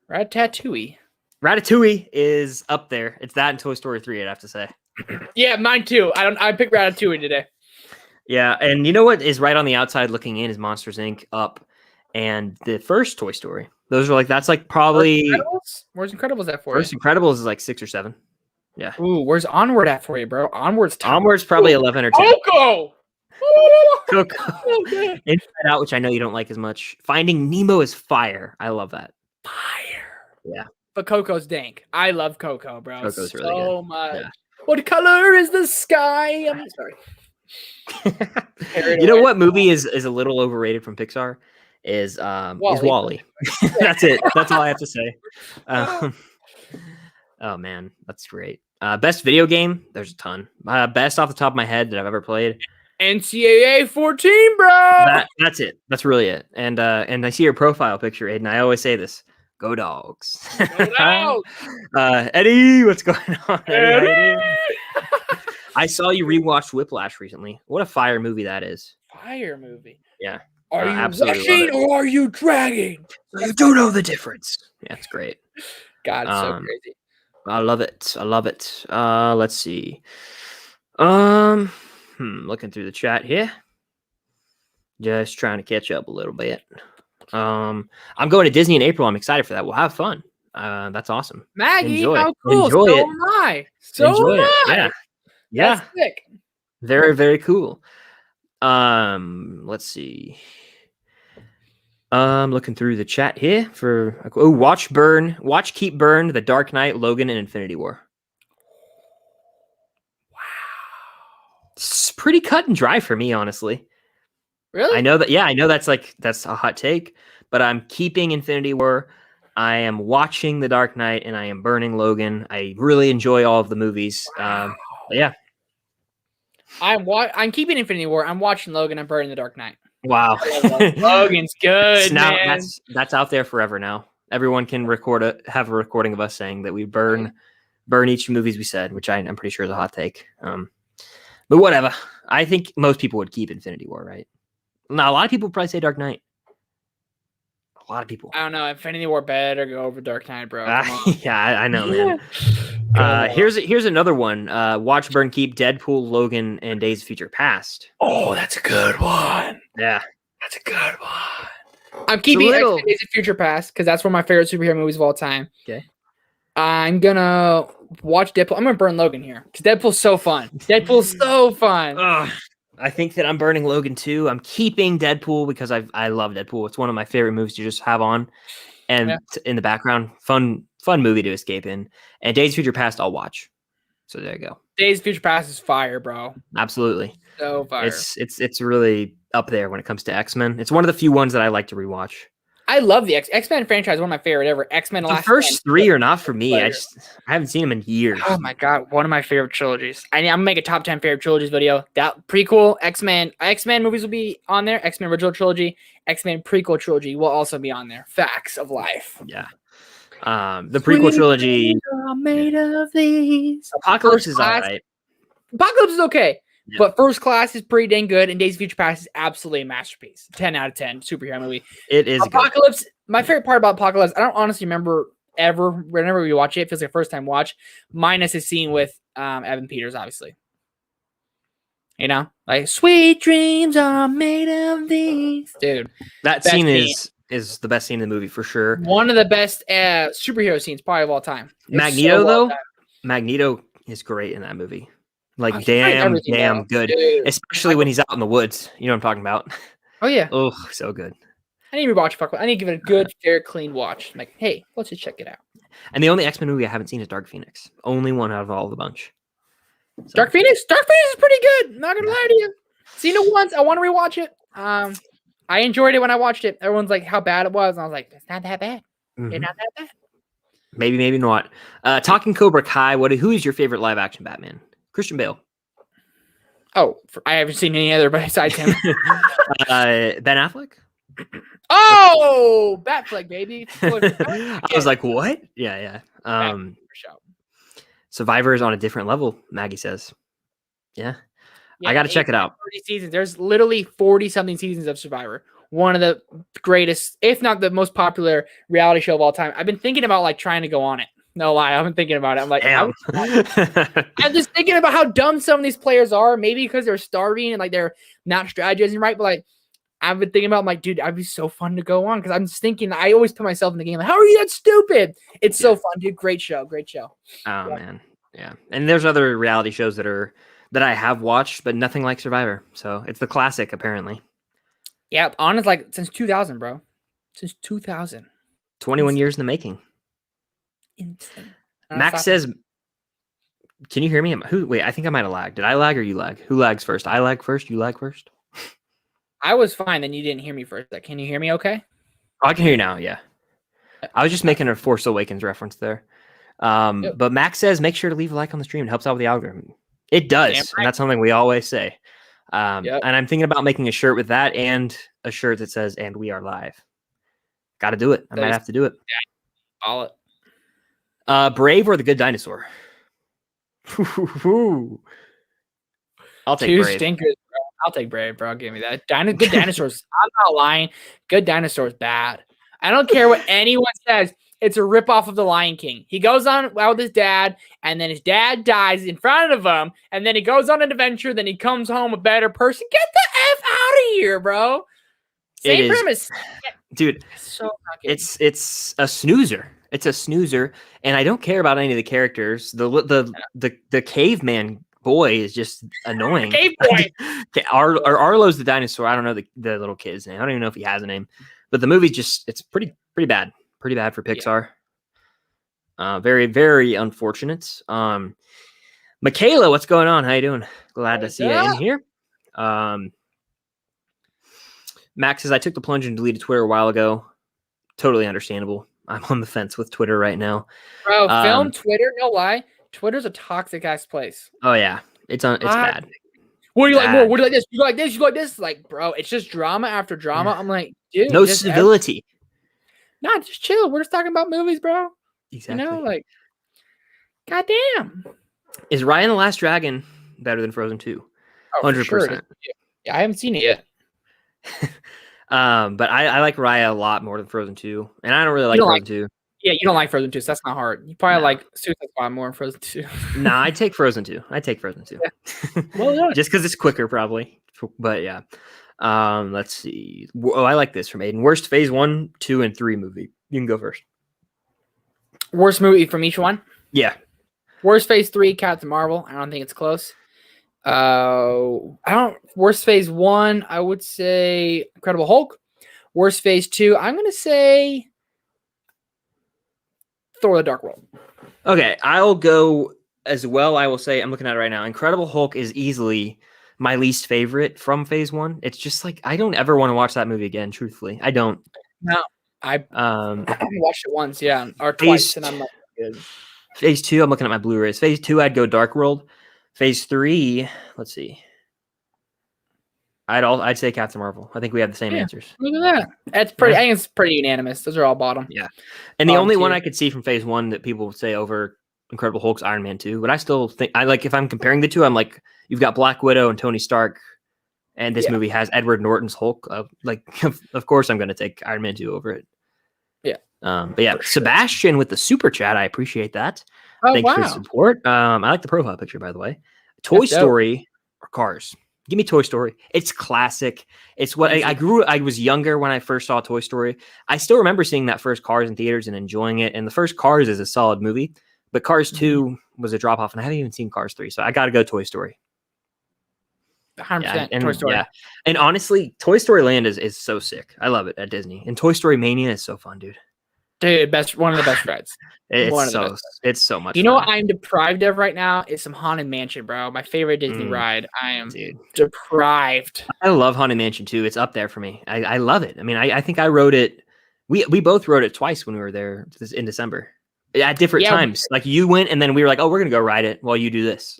Ratatouille. Ratatouille is up there. It's that and Toy Story 3, I'd have to say. Yeah, mine too. I picked Ratatouille today. Yeah, and you know what is right on the outside looking in is Monsters Inc. up and the first Toy Story. Those are like that's like probably Where's Incredibles at for First you? Incredibles is like 6 or 7. Yeah. Ooh, where's Onward at for you, bro? Onward's probably 11 or 10. Coco! Inside Out, which I know you don't like as much. Finding Nemo is fire. I love that. Fire. Yeah. But Coco's dank. I love Coco, bro. Coco's really good. So much. Yeah. What color is the sky? I'm sorry. You know what movie is a little overrated from Pixar? Is Wall-E. That's it. That's all I have to say. Oh man, that's great. Best video game? There's a ton. Best off the top of my head that I've ever played. NCAA 14, bro. That's it. That's really it. And I see your profile picture, Aiden. I always say this. Go Dogs. Go Dogs. Eddie, what's going on? Eddie? I saw you rewatch Whiplash recently. What a fire movie that is. Fire movie. Yeah. Are you rushing or are you dragging? You do know the difference. Yeah, it's great. God, it's so crazy. I love it. I love it. Let's see. Looking through the chat here. Just trying to catch up a little bit. I'm going to Disney in April. I'm excited for that. We'll have fun. That's awesome. Maggie, enjoy how cool. Enjoy so it. am I. So enjoy am it. I. Yeah. Yeah. That's sick. Very, very cool. Let's see. Looking through the chat here for watch, keep, burn, The Dark Knight, Logan, and Infinity War. Wow. It's pretty cut and dry for me, honestly. Really? I know that. Yeah, I know that's a hot take, but I'm keeping Infinity War. I am watching The Dark Knight, and I am burning Logan. I really enjoy all of the movies. Yeah. I'm keeping Infinity War. I'm watching Logan. I'm burning The Dark Knight. Wow. Logan's good, now man. that's out there forever now. Everyone can have a recording of us saying that we burn each movies we said, which I'm pretty sure is a hot take. But whatever. I think most people would keep Infinity War, right? Now, a lot of people would probably say Dark Knight. A lot of people. I don't know. Infinity War better go over Dark Knight, bro. Yeah, I know, man. Here's another one. Watch, Burn, Keep, Deadpool, Logan, and Days of Future Past. Oh, that's a good one. Yeah, that's a good one. I'm keeping Days of Future Past because that's one of my favorite superhero movies of all time. Okay. I'm gonna watch Deadpool. I'm gonna burn Logan here because Deadpool's so fun. Deadpool's so fun. I think that I'm burning Logan too. I'm keeping Deadpool because I love Deadpool. It's one of my favorite movies to just have on and in the background. Fun movie to escape in. And Days of Future Past, I'll watch. So there you go. Days of Future Past is fire, bro. Absolutely. So fire. It's really up there when it comes to X-Men. It's one of the few ones that I like to rewatch. I love the X-Men franchise. One of my favorite ever. X-Men. The first three are not for me. I haven't seen them in years. Oh my god, one of my favorite trilogies. I'm gonna make a top 10 favorite trilogies video. That prequel X-Men movies will be on there. X-Men original trilogy, X-Men prequel trilogy will also be on there. Facts of life. Yeah. The prequel trilogy are made of these. Apocalypse is alright. Apocalypse is okay. Yeah. But First Class is pretty dang good, and Days of Future Past is absolutely a masterpiece. 10 out of 10 superhero movie. It is Apocalypse. Good. My favorite part about Apocalypse, I don't honestly remember ever. Whenever we watch it, it feels like a first time watch. Minus a scene with Evan Peters, obviously. You know, like sweet dreams are made of these, dude. That scene is the best scene in the movie for sure. One of the best superhero scenes probably of all time. Magneto Magneto is great in that movie. Like damn good, dude. Especially when he's out in the woods. You know what I'm talking about? Oh yeah. Oh, so good. I need to rewatch Apocalypse. I need to give it a good, fair, clean watch. I'm like, hey, let's just check it out. And the only X-Men movie I haven't seen is Dark Phoenix. Only one out of all the bunch. So. Dark Phoenix is pretty good. Not gonna lie to you. Seen it once. I want to rewatch it. I enjoyed it when I watched it. Everyone's like, how bad it was. And I was like, it's not that bad. Mm-hmm. It's not that bad. Maybe not. Talking Cobra Kai. Who is your favorite live action Batman? Christian Bale. Oh, I haven't seen any other besides him. Ben Affleck. Oh, Batfleck, baby. I was like, what? Yeah. Survivor is on a different level, Maggie says. Yeah. I got to check it out. 30 seasons. There's literally 40-something seasons of Survivor. One of the greatest, if not the most popular reality show of all time. I've been thinking about like trying to go on it. No lie, I've been thinking about it. I'm like, I'm just thinking about how dumb some of these players are. Maybe because they're starving and like they're not strategizing right. But like, I've been thinking about, I'm like, dude, I'd be so fun to go on because I'm just thinking. I always put myself in the game. Like, how are you that stupid? It's so fun, dude. Great show. Oh man, yeah. And there's other reality shows that I have watched, but nothing like Survivor. So it's the classic, apparently. Yeah, honest, like since 2000, bro. Since 2000. 21 years in the making. Insane. Max says, can you hear me? Wait, I think I might have lagged. Did I lag or you lag? Who lags first? I lag first? You lag first? I was fine. Then you didn't hear me first. Can you hear me okay? Oh, I can hear you now, yeah. I was just making a Force Awakens reference there. But Max says, make sure to leave a like on the stream. It helps out with the algorithm. It does. Right. And that's something we always say. And I'm thinking about making a shirt with that and a shirt that says, and we are live. Got to do it. I might have to do it. Follow it. Brave or the Good Dinosaur? I'll take Two Brave. stinkers, bro. I'll take Brave, bro. Give me that. Good Dinosaurs. I'm not lying. Good Dinosaurs bad. I don't care what anyone says. It's a ripoff of The Lion King. He goes on out with his dad, and then his dad dies in front of him, and then he goes on an adventure, then he comes home a better person. Get the F out of here, bro. Same premise. Dude, it's a snoozer. It's a snoozer, and I don't care about any of the characters. The caveman boy is just annoying. Cave boy. Arlo's the dinosaur. I don't know the little kid's name. I don't even know if he has a name. But the movie's it's pretty bad. Pretty bad for Pixar. Yeah. Very, very unfortunate. Michaela, what's going on? How you doing? Glad to see you in here. Max says, I took the plunge and deleted Twitter a while ago. Totally understandable. I'm on the fence with Twitter right now. Bro, film Twitter, no lie. Twitter's a toxic ass place. Oh yeah. It's bad. What do you like more? What do you like this? You like this? You like this? Like, bro, it's just drama after drama. I'm like, dude, no civility. Nah, just chill. We're just talking about movies, bro. Exactly. You know, like, goddamn. Is Raya and the Last Dragon better than Frozen 2? 100%. Sure. Yeah, I haven't seen it yet. But I like Raya a lot more than Frozen 2, and I don't really like Frozen 2. Yeah, you don't like Frozen 2, so that's not hard. You probably like Suicide Squad more than Frozen 2. Nah, I take Frozen 2. Yeah. Well, just because it's quicker, probably. But yeah. Let's see. Oh, I like this from Aiden. Worst phase 1, 2, and 3 movie. You can go first. Worst movie from each one? Yeah. Worst phase 3, Captain Marvel. I don't think it's close. Worst phase 1, I would say Incredible Hulk. Worst phase 2, I'm gonna say Thor: The Dark World. Okay, I'll go as well. I will say, I'm looking at it right now. Incredible Hulk is easily my least favorite from phase 1. It's just like, I don't ever want to watch that movie again, truthfully. I don't. No, I watched it once, or twice, and I'm like, good. Phase 2, I'm looking at my Blu-rays. Phase 2, I'd go Dark World. Phase 3, let's see. I'd say Captain Marvel. I think we have the same answers. Look at that. That's pretty. I think it's pretty unanimous. Those are all bottom. Yeah. And the only one I could see from phase 1 that people would say over Incredible Hulk's Iron Man 2, but I still think if I'm comparing the two, I'm like, you've got Black Widow and Tony Stark, and this movie has Edward Norton's Hulk. Of course I'm going to take Iron Man 2 over it. Yeah. But yeah, Sebastian with the super chat. I appreciate that. Oh, Thanks for the support. I like the profile picture, by the way. Toy Story or Cars? Give me Toy Story. It's classic. It's what I was younger when I first saw Toy Story. I still remember seeing that first Cars in theaters and enjoying it. And the first Cars is a solid movie, but Cars 2 was a drop off, and I haven't even seen Cars 3. So I got to go Toy Story. 100% Toy Story. Yeah. And honestly, Toy Story Land is so sick. I love it at Disney. And Toy Story Mania is so fun, dude. Dude, one of the best rides. It's so much. You know what I'm deprived of right now is some Haunted Mansion, bro. My favorite Disney ride. I am deprived. I love Haunted Mansion too. It's up there for me. I love it. I mean, I think I rode it. We both rode it twice when we were there in December at different times. Like you went, and then we were like, oh, we're gonna go ride it while you do this.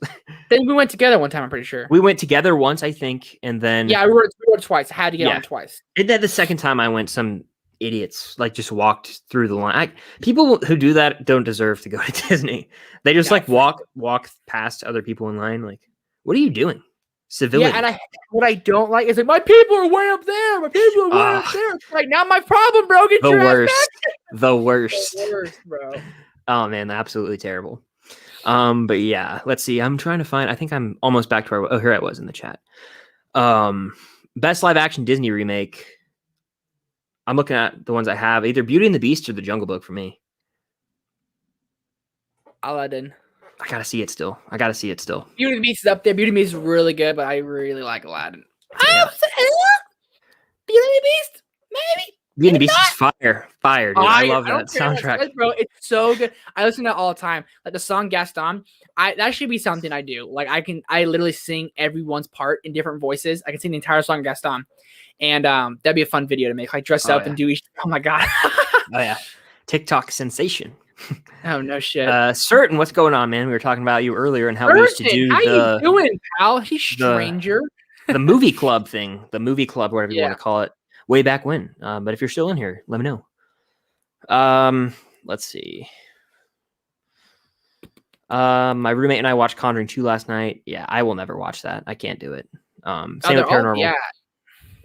Then we went together one time. I'm pretty sure we went together once, I think, and then we rode it twice. I had to get on twice. And then the second time I went, some idiots just walked through the line. People who do that don't deserve to go to Disney. They just walk past other people in line. Like, what are you doing? Civility. Yeah, and what I don't like is like, my people are way up there. My people are way up there. It's like, not my problem, bro. Get your ass back. The worst, bro. Oh man, absolutely terrible. But yeah, let's see. I'm trying to find. I think I'm almost back to where. Oh, here I was in the chat. Best live action Disney remake. I'm looking at the ones I have. Either Beauty and the Beast or The Jungle Book for me. Aladdin. I gotta see it still. Beauty and the Beast is up there. Beauty and the Beast is really good, but I really like Aladdin. Yeah. Beauty and the Beast, maybe. Beauty and the Beast is fire, dude. I love that soundtrack, bro. It's so good. I listen to it all the time. Like the song Gaston. That should be something I do. Like I literally sing everyone's part in different voices. I can sing the entire song Gaston. And that'd be a fun video to make. Like dress up and do each. Oh my god. Oh yeah, TikTok sensation. Oh no shit. Certain, what's going on, man? We were talking about you earlier and how we used to do. How you doing, pal? He's stranger. The movie club thing, whatever you want to call it, way back when. But if you're still in here, let me know. Let's see. My roommate and I watched Conjuring 2 last night. Yeah, I will never watch that. I can't do it. Same with Paranormal. Yeah.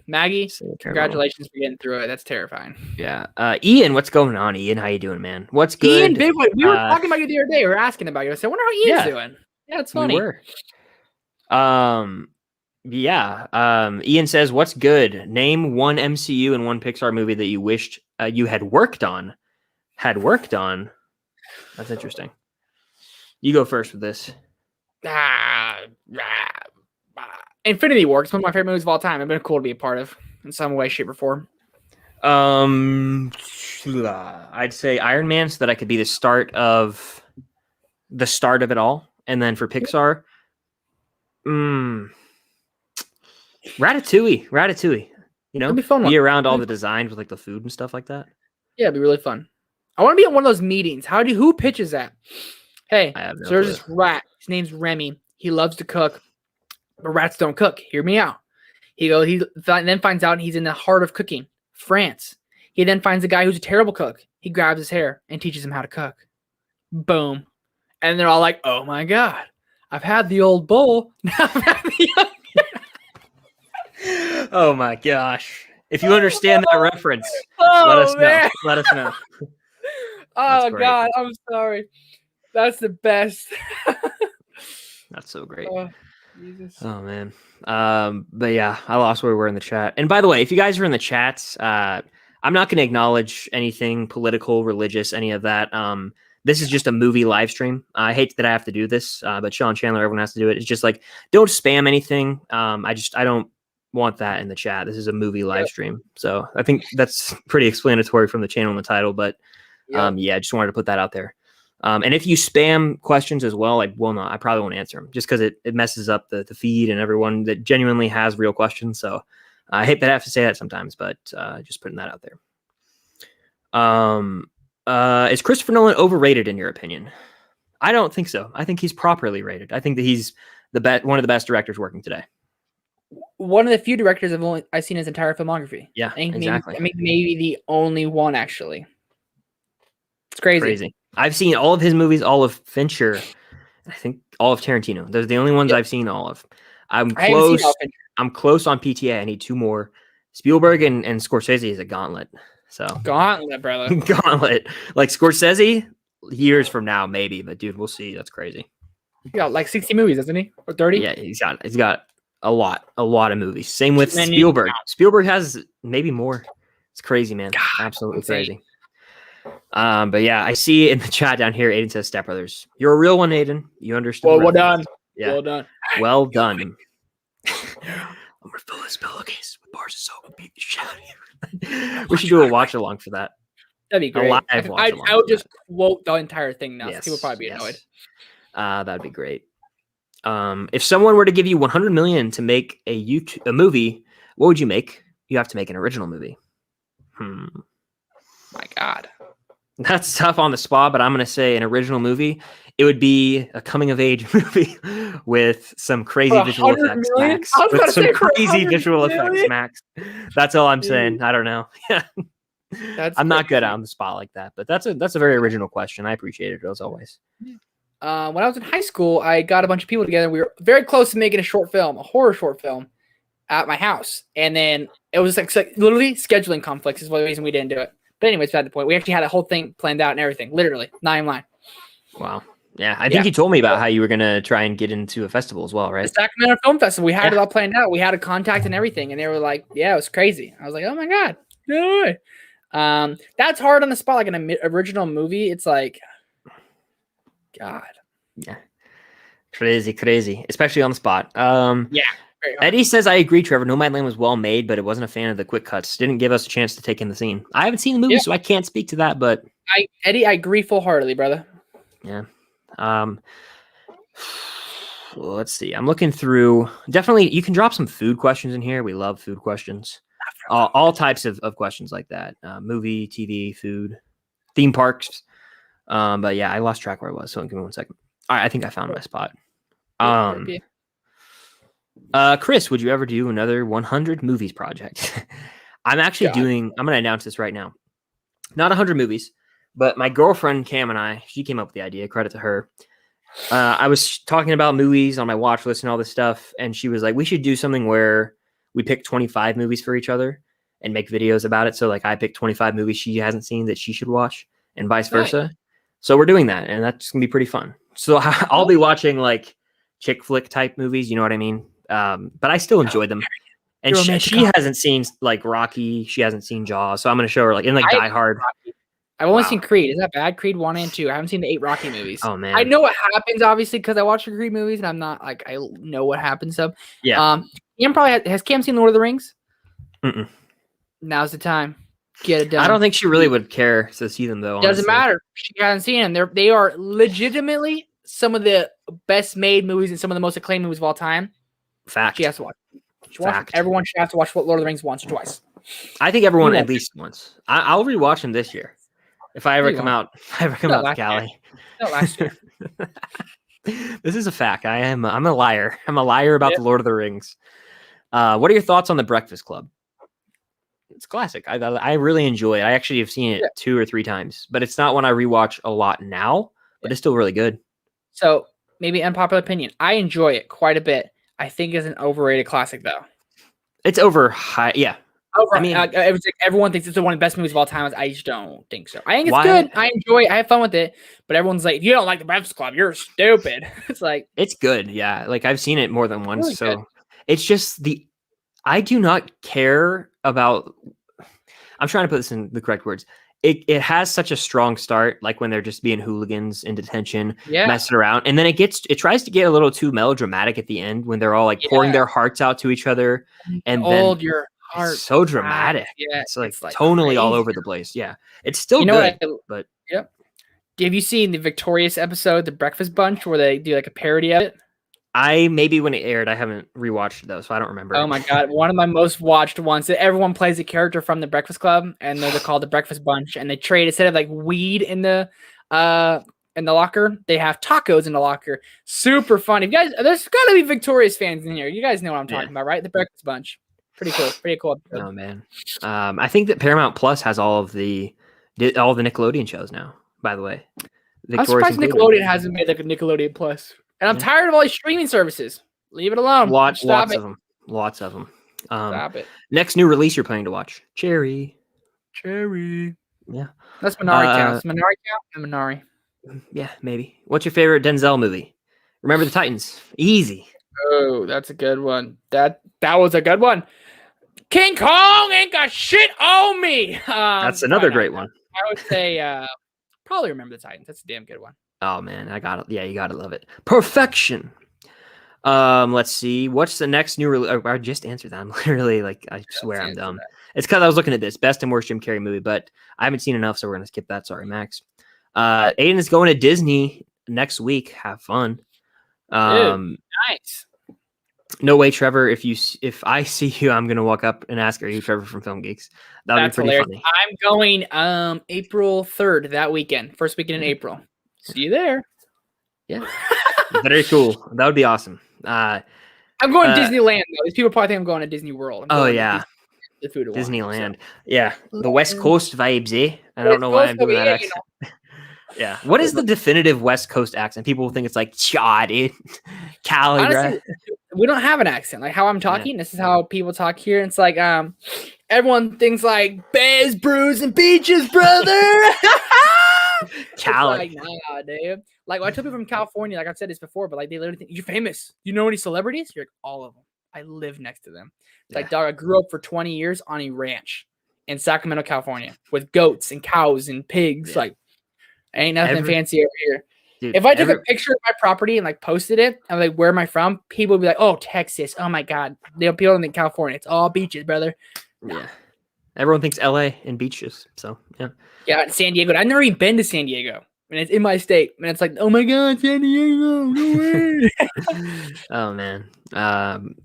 Maggie, congratulations for getting through it. That's terrifying. Yeah. Ian, what's going on, Ian? How you doing, man? What's good? Ian, big one. We were talking about you the other day. We were asking about you. I said, I wonder how Ian's doing. Yeah, it's funny. We were. Ian says, what's good? Name one MCU and one Pixar movie that you wished you had worked on. That's interesting. You go first with this. Infinity War. It's one of my favorite movies of all time. It's been cool to be a part of in some way, shape, or form. I'd say Iron Man, so that I could be the start of it all. And then for Pixar, Ratatouille. You know, be around all the designs with like the food and stuff like that. Yeah, it'd be really fun. I want to be at one of those meetings. Who pitches that? Hey, so there's this rat. His name's Remy. He loves to cook. but rats don't cook. Hear me out. He then finds out he's in the heart of cooking, France. He then finds a guy who's a terrible cook. He grabs his hair and teaches him how to cook. Boom. And they're all like, oh my God, I've had the old bowl. Now I've had the young. Oh my gosh. If you understand that reference, let us know. Let us know. Oh God, I'm sorry. That's the best. That's so great. Jesus. Oh man. But yeah, I lost where we were in the chat. And by the way, if you guys are in the chats, I'm not going to acknowledge anything political, religious, any of that. This is just a movie live stream. I hate that I have to do this, but Sean Chandler, everyone has to do it. It's just like, don't spam anything. I don't want that in the chat. This is a movie live stream. So I think that's pretty explanatory from the channel and the title, but I just wanted to put that out there. And if you spam questions as well, I probably won't answer them just because it messes up the feed and everyone that genuinely has real questions. So I hate that I have to say that sometimes, but just putting that out there. Is Christopher Nolan overrated in your opinion? I don't think so. I think he's properly rated. I think that he's one of the best directors working today. One of the few directors I've seen his entire filmography. Yeah, exactly. Maybe the only one actually. It's crazy. I've seen all of his movies, all of Fincher, I think all of Tarantino. Those are the only ones I've seen all of. I'm close on PTA. I need 2 more. Spielberg and Scorsese is a gauntlet. So gauntlet, brother. Gauntlet. Like Scorsese, years from now, maybe, but dude, we'll see. That's crazy. He got like 60 movies, doesn't he? Or 30? Yeah, he's got a lot of movies. Same with Spielberg. Spielberg has maybe more. It's crazy, man. God, absolutely crazy. But yeah, I see in the chat down here, Aiden says Step Brothers. You're a real one, Aiden. You understood. Well done. Yeah. Well done. I'm gonna fill this pillowcase with bars of soap and beat the shit out of you. We should do a watch along for that. That'd be great. I would just quote the entire thing now. Yes, people would probably be annoyed. That'd be great. If someone were to give you $100 million to make a movie, what would you make? You have to make an original movie. My God. That's tough on the spot, but I'm going to say an original movie. It would be a coming-of-age movie with some crazy visual effects, Max. With some crazy visual effects, Max. That's all I'm saying. I don't know. I'm not good on the spot like that, but that's a very original question. I appreciate it, as always. When I was in high school, I got a bunch of people together. We were very close to making a horror short film, at my house. And then it was like literally scheduling conflicts is the reason we didn't do it. But anyways, beside the point. We actually had a whole thing planned out and everything. Literally, 9 line. Wow. Yeah, I think you told me about how you were going to try and get into a festival as well, right? The Sacramento Film Festival. We had it all planned out. We had a contact and everything. And they were like, yeah, it was crazy. I was like, oh my God. No way. That's hard on the spot. Like an original movie, it's like, God. Yeah. Crazy. Especially on the spot. Yeah. Eddie says, I agree, Trevor. No Man's Land was well made, but it wasn't a fan of the quick cuts. Didn't give us a chance to take in the scene. I haven't seen the movie, so I can't speak to that, but... Eddie, I agree full-heartedly, brother. Yeah. Let's see. I'm looking through. Definitely, you can drop some food questions in here. We love food questions. All types of questions like that. Movie, TV, food, theme parks. But yeah, I lost track where I was, so give me 1 second. All right, I think I found my spot. Chris, would you ever do another 100 movies project? I'm actually I'm going to announce this right now. Not 100 movies, but my girlfriend Cam and she came up with the idea. Credit to her. I was talking about movies on my watch list and all this stuff, and she was like, we should do something where we pick 25 movies for each other and make videos about it. So like I pick 25 movies she hasn't seen that she should watch and vice versa. Nice. So we're doing that, and that's going to be pretty fun. So I'll be watching like chick flick type movies, you know what I mean? But I still enjoy them. And she hasn't seen like Rocky. She hasn't seen Jaws. So I'm going to show her like Die Hard. I've only seen Creed. Is that bad? Creed 1 and 2. I haven't seen the 8 Rocky movies. Oh man. I know what happens obviously because I watch the Creed movies and I'm not like, I know what happens. So yeah. Cam probably has Cam seen Lord of the Rings? Mm-mm. Now's the time. Get it done. I don't think she really would care to see them though. Doesn't matter. She hasn't seen them. They are legitimately some of the best made movies and some of the most acclaimed movies of all time. Fact. She has to watch. Everyone should have to watch Lord of the Rings once or twice. I think everyone at least once. I'll rewatch them this year if I ever come out. To Cali. No, last year. This is a fact. I'm a liar. I'm a liar about the Lord of the Rings. What are your thoughts on The Breakfast Club? It's classic. I really enjoy it. I actually have seen it 2 or 3 times, but it's not one I rewatch a lot now, but it's still really good. So maybe unpopular opinion. I enjoy it quite a bit. I think it's an overrated classic though. It's over high. Yeah. I mean, everyone thinks it's one of the best movies of all time. I just don't think so. I think it's good. I enjoy it. I have fun with it. But everyone's like, if you don't like The Breakfast Club, you're stupid. It's like, it's good. Yeah. Like I've seen it more than once. Really so good. It's just I do not care about, I'm trying to put this in the correct words. It has such a strong start, like when they're just being hooligans in detention, messing around. And then it tries to get a little too melodramatic at the end when they're all like pouring their hearts out to each other. And then your heart. It's so dramatic. Yeah. It's like tonally crazy. All over the place. Yeah. It's still good. But have you seen the Victorious episode, The Breakfast Bunch, where they do like a parody of it? Maybe when it aired, I haven't rewatched it though, so I don't remember. Oh my god, one of my most watched ones. Everyone plays a character from The Breakfast Club, and they're called The Breakfast Bunch, and they trade instead of like weed in the locker, they have tacos in the locker. Super funny. You guys, there's got to be Victorious fans in here. You guys know what I'm talking about, right? The Breakfast Bunch. Pretty cool. Pretty cool episode. Oh man, I think that Paramount Plus has all the Nickelodeon shows now. By the way, I'm surprised Nickelodeon hasn't made like a Nickelodeon Plus. And I'm tired of all these streaming services. Leave it alone. Lots of them. Lots of them. Stop it. Next new release you're planning to watch? Cherry. Yeah. That's Minari counts. Minari count and Minari. Yeah, maybe. What's your favorite Denzel movie? Remember the Titans. Easy. Oh, that's a good one. That was a good one. King Kong ain't got shit on me. That's another great one. I would say probably Remember the Titans. That's a damn good one. Oh man, I got it. Yeah, you gotta love it. Perfection. Let's see. What's the next new release? I just answered that. I'm literally like, I swear I'm dumb. It's because I was looking at this best and worst Jim Carrey movie, but I haven't seen enough, so we're gonna skip that. Sorry, Max. Aiden is going to Disney next week. Have fun. Dude, nice. No way, Trevor. If I see you, I'm gonna walk up and ask, "Are you Trevor from Film Geeks?" That'd be pretty hilarious. Funny. I'm going April 3rd that weekend, first weekend in April. See you there. Yeah, very cool. That would be awesome. I'm going to Disneyland though. These people probably think I'm going to Disney World. The food Disneyland. So. Yeah, the West Coast vibes, eh? I don't know why I'm doing that accent. Yeah. What is the definitive West Coast accent? People think it's like Cali, Honestly, we don't have an accent. Like how I'm talking, this is how people talk here. It's like everyone thinks like Bears, Brews, and Beaches, brother. Cali. Like, nah, dude. Like when I told people from California, like I've said this before, but like they literally think you're famous. You know any celebrities? You're like, all of them. I live next to them. It's like, dog, I grew up for 20 years on a ranch in Sacramento, California, with goats and cows and pigs. Like, ain't nothing fancy over here. Dude, if I took a picture of my property and like posted it, and like, where am I from? People would be like, oh, Texas. Oh my God. People don't think California. It's all beaches, brother. No. Yeah. Everyone thinks LA and beaches. So yeah. Yeah, San Diego. I've never even been to San Diego. And it's in my state. And it's like, oh my God, San Diego. No way. Oh man.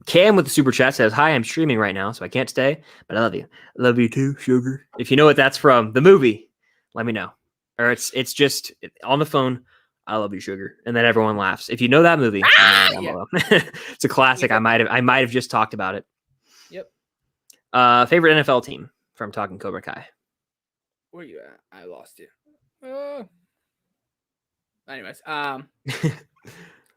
Cam with the super chat says, hi, I'm streaming right now, so I can't stay, but I love you. I love you too, sugar. If you know what that's from, the movie, let me know. Or it's just on the phone, I love you, sugar. And then everyone laughs. If you know that movie, it's a classic. I might have just talked about it. Yep. Favorite NFL team from Talking Cobra Kai. Where you at? I lost you. Anyways, I'm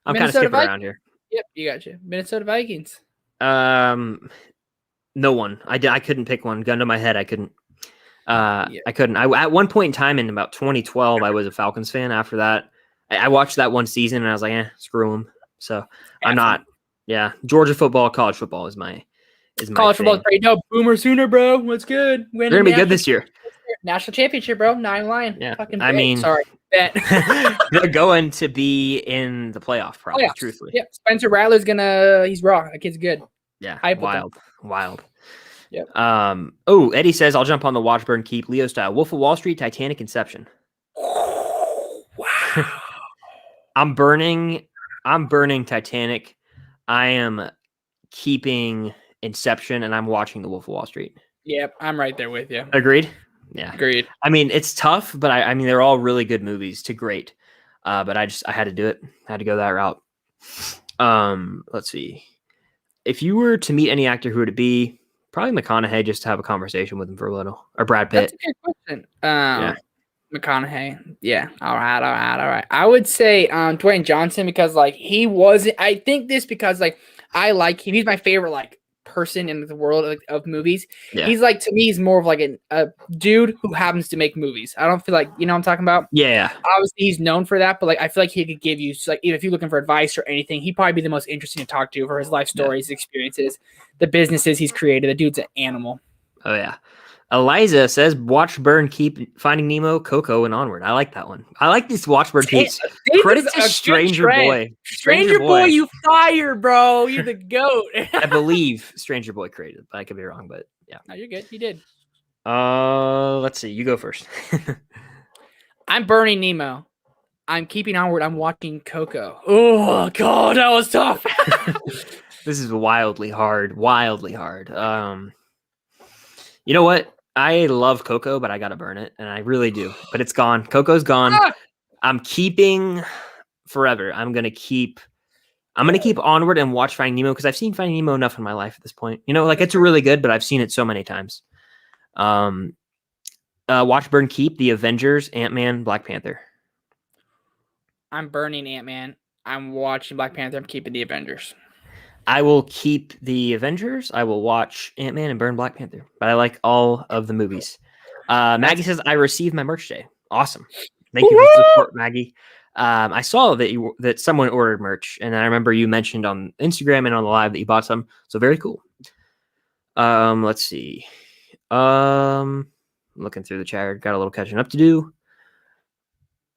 kind of skipping around here. Yep, you got you. Minnesota Vikings. No one. I couldn't pick one. Gun to my head, I couldn't. I couldn't. At one point in time in about 2012, I was a Falcons fan. After that, I watched that one season and I was like, screw them. So I'm not. Yeah, Georgia football, college football is my college football is pretty dope. Boomer Sooner, bro. What's good? They're gonna be good this year. National championship, bro. 9 line. Yeah, sorry. Bet. They're going to be in the playoff, probably. Truthfully. Yeah, Spencer Rattler's he's raw. That kid's good. Yeah, hype wild. Yep. Eddie says, I'll jump on the watch, burn, keep Leo style. Wolf of Wall Street, Titanic, Inception. Wow. I'm burning Titanic. I am keeping Inception, and I'm watching the Wolf of Wall Street. Yep, I'm right there with you. Agreed? Yeah. Agreed. I mean, it's tough, but I mean, they're all really good movies to great. But I had to do it. I had to go that route. Let's see. If you were to meet any actor, who would it be? Probably McConaughey, just to have a conversation with him for a little. Or Brad Pitt. That's a good question. McConaughey. Yeah. All right. I would say Dwayne Johnson, because like he wasn't. I think this because like I like him. He's my favorite like person in the world of movies. Yeah. He's like, to me, he's more of like a dude who happens to make movies. I don't feel like, you know what I'm talking about? Yeah. Obviously he's known for that, but like I feel like he could give you, like, if you're looking for advice or anything, he'd probably be the most interesting to talk to for his life stories, experiences, the businesses he's created. The dude's an animal. Oh yeah. Eliza says, "Watch Burn, Keep, Finding Nemo, Coco, and Onward." I like that one. I like this Watch Burn Keeps. Credit to Stranger Boy. Stranger Boy, you fire, bro. You're the goat. I believe Stranger Boy created it, but I could be wrong. But yeah. No, you're good. You did. Let's see. You go first. I'm burning Nemo. I'm keeping Onward. I'm watching Coco. Oh God, that was tough. This is wildly hard. Wildly hard. You know what? I love Coco, but I gotta burn it, and I really do. But it's gone. Coco's gone. I'm keeping Forever. I'm gonna keep Onward and watch Finding Nemo, because I've seen Finding Nemo enough in my life at this point. You know, like it's really good, but I've seen it so many times. Watch Burn Keep, The Avengers, Ant-Man, Black Panther. I'm burning Ant-Man. I'm watching Black Panther. I'm keeping The Avengers. I will keep The Avengers. I will watch Ant-Man and burn Black Panther. But I like all of the movies. Maggie says, "I received my merch today." Awesome. Thank you for the support, Maggie. I saw that someone ordered merch, and I remember you mentioned on Instagram and on the live that you bought some. So very cool. Let's see. Looking through the chat. Got a little catching up to do.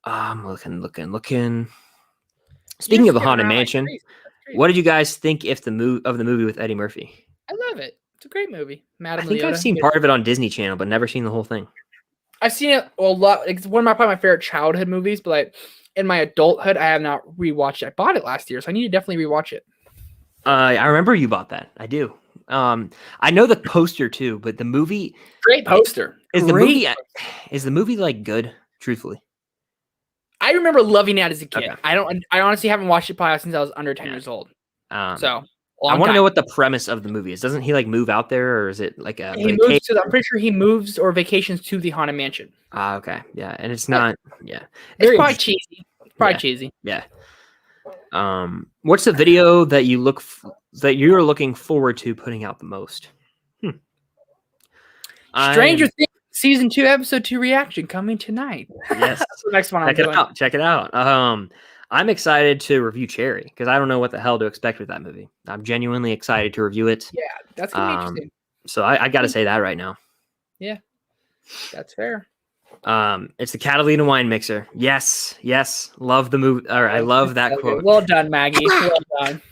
Looking. Speaking of a haunted mansion, what did you guys think of the movie with Eddie Murphy? I love it. It's a great movie. I think I've seen part of it on Disney Channel, but never seen the whole thing. I've seen it a lot. It's one of probably my favorite childhood movies, but like in my adulthood, I have not rewatched it. I bought it last year, so I need to definitely rewatch it. I remember you bought that. I do. I know the poster too, but the movie. Great poster. Is the movie like good? Truthfully. I remember loving it as a kid. Okay. I honestly haven't watched it probably since I was under 10 years old. So I want to know what the premise of the movie is. Doesn't he like move out there, or is it like a vacation? I'm pretty sure he moves or vacations to the haunted mansion. Okay. Yeah. And it's not, It's probably cheesy. Cheesy. Yeah. What's the video that you're looking forward to putting out the most? Stranger Things Season 2, Episode 2 reaction coming tonight. Yes. That's the next one I'm doing. Check it out. I'm excited to review Cherry, because I don't know what the hell to expect with that movie. I'm genuinely excited to review it. Yeah, that's going to be interesting. So I got to say that right now. Yeah, that's fair. It's the Catalina wine mixer. Yes. Love the movie. Or I love that quote. Well done, Maggie. Well done.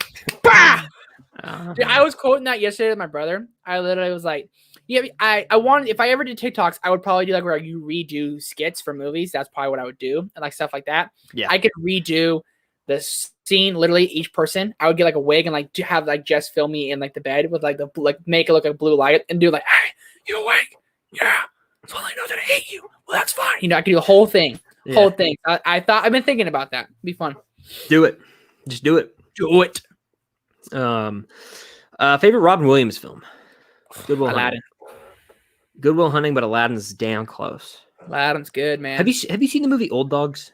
Dude, I was quoting that yesterday with my brother. I literally was like, yeah, I wanted, if I ever did TikToks, I would probably do like where you redo skits for movies. That's probably what I would do, and like stuff like that. Yeah, I could redo the scene, literally each person. I would get like a wig and like to have like Jess film me in like the bed with like the make it look like blue light and do like, "Hey, you awake? Yeah. So I know that I hate you. Well, that's fine." You know, I could do the whole thing. Whole thing. I thought, I've been thinking about that. It'd be fun. Do it. Just do it. Do it. Favorite Robin Williams film? Good Will Aladdin. Good Will Hunting, but Aladdin's damn close. Aladdin's good, man. Have you seen the movie Old Dogs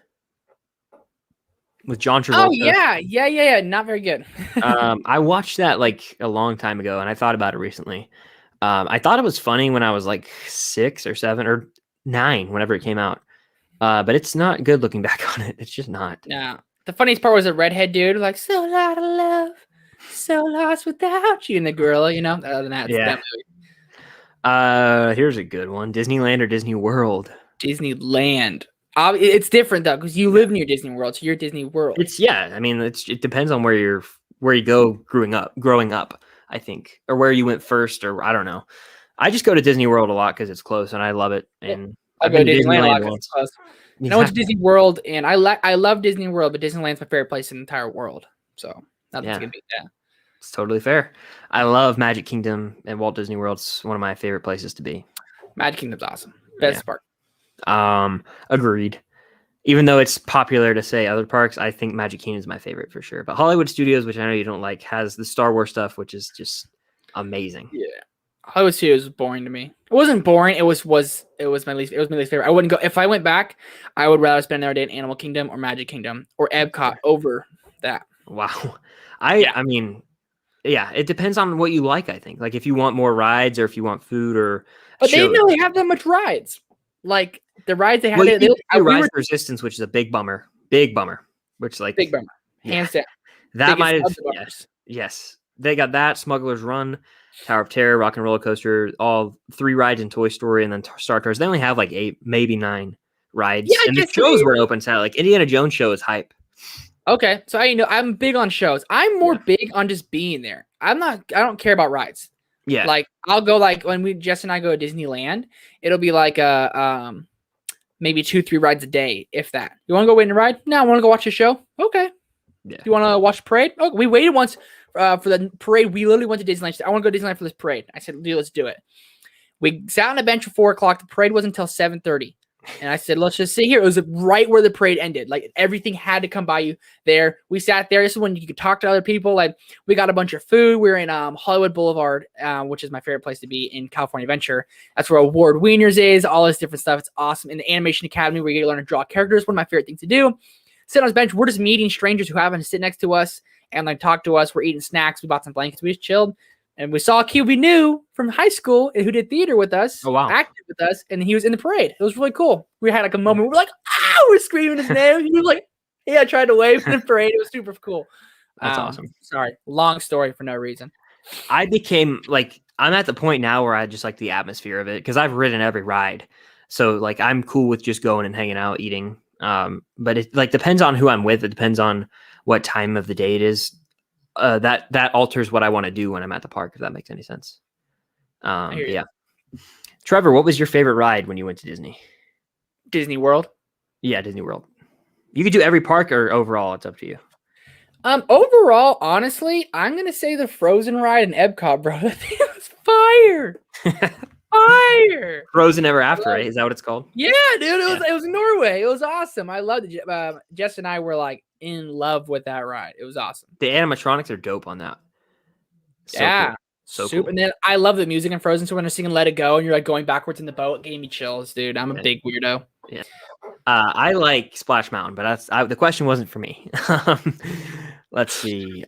with John Travolta? Oh yeah. Not very good. I watched that like a long time ago, and I thought about it recently. I thought it was funny when I was like 6 or 7 or 9, whenever it came out. But it's not good looking back on it. It's just not. Yeah. The funniest part was a redhead dude, like, so out of love, so lost without you, and the gorilla, you know. Other than that, it's that movie. Here's a good one: Disneyland or Disney World? Disneyland. It's different though, because you live near Disney World, so you're Disney World. I mean, it depends on where you go growing up. I think, or where you went first, or I don't know. I just go to Disney World a lot because it's close and I love it. And I go to Disneyland a lot because it's close. And I went to Disney World, and I love Disney World, but Disneyland's my favorite place in the entire world. So nothing's gonna beat that. It's totally fair. I love Magic Kingdom, and Walt Disney World's one of my favorite places to be. Magic Kingdom's awesome. Best part. Agreed. Even though it's popular to say other parks, I think Magic Kingdom is my favorite for sure. But Hollywood Studios, which I know you don't like, has the Star Wars stuff, which is just amazing. Yeah, Hollywood Studios was boring to me. It wasn't boring. It was my least favorite. I wouldn't go if I went back. I would rather spend another day in Animal Kingdom or Magic Kingdom or Epcot over that. Wow, I mean, yeah, it depends on what you like. I think like if you want more rides or if you want food or. But they didn't really have that much rides. Like the rides they had. Well, they Rise of Resistance, which is a big bummer. Big bummer. Which like big bummer, hands down. That might have yes. They got that Smuggler's Run, Tower of Terror, Rock and Roller Coaster, all 3 rides in Toy Story, and then Star Tours. They only have like 8, maybe 9 rides. Yeah, and the shows were open to like Indiana Jones show is hype. Okay, so I'm big on shows. I'm more big on just being there. I don't care about rides. Yeah. Like I'll go like when Jess and I go to Disneyland, it'll be like maybe 2-3 rides a day, if that. You want to go wait and ride? No, I want to go watch a show. Okay. Yeah. You want to watch the parade? Oh, we waited once for the parade. We literally went to Disneyland. I want to go to Disneyland for this parade. I said, dude, let's do it. We sat on a bench at 4:00. The parade wasn't until 7:30. And I said, let's just sit here. It was right where the parade ended. Like everything had to come by you there. We sat there. This is when you could talk to other people. Like we got a bunch of food. We were in Hollywood Boulevard, which is my favorite place to be in California Adventure. That's where Award Wieners is, all this different stuff. It's awesome. In the Animation Academy where you get to learn to draw characters, one of my favorite things to do. Sit on this bench. We're just meeting strangers who happen to sit next to us and like talk to us. We're eating snacks. We bought some blankets. We just chilled. And we saw a kid we knew from high school who did theater with us, acted with us, and he was in the parade. It was really cool. We had like a moment. We're like, we're screaming his name. He was like, I tried to wave in the parade. It was super cool. That's awesome. Sorry, long story for no reason. I became like, I'm at the point now where I just like the atmosphere of it because I've ridden every ride. So like, I'm cool with just going and hanging out, eating. But it like depends on who I'm with. It depends on what time of the day it is. That alters what I want to do when I'm at the park, if that makes any sense. Yeah. Trevor, what was your favorite ride when you went to Disney? Disney World. Yeah, Disney World. You could do every park or overall, it's up to you. Overall, honestly, I'm gonna say the Frozen ride in Epcot, bro. That thing was fire. Fire. Frozen Ever After, right? Is that what it's called? Yeah, dude. It was Norway. It was awesome. I loved it. Jess and I were like in love with that ride. It was awesome. The animatronics are dope on that. Cool. So cool. And then I love the music in Frozen. So when they're singing "Let It Go" and you're like going backwards in the boat, it gave me chills, dude. I'm a big weirdo. Yeah. I like Splash Mountain, but the question wasn't for me. Let's see.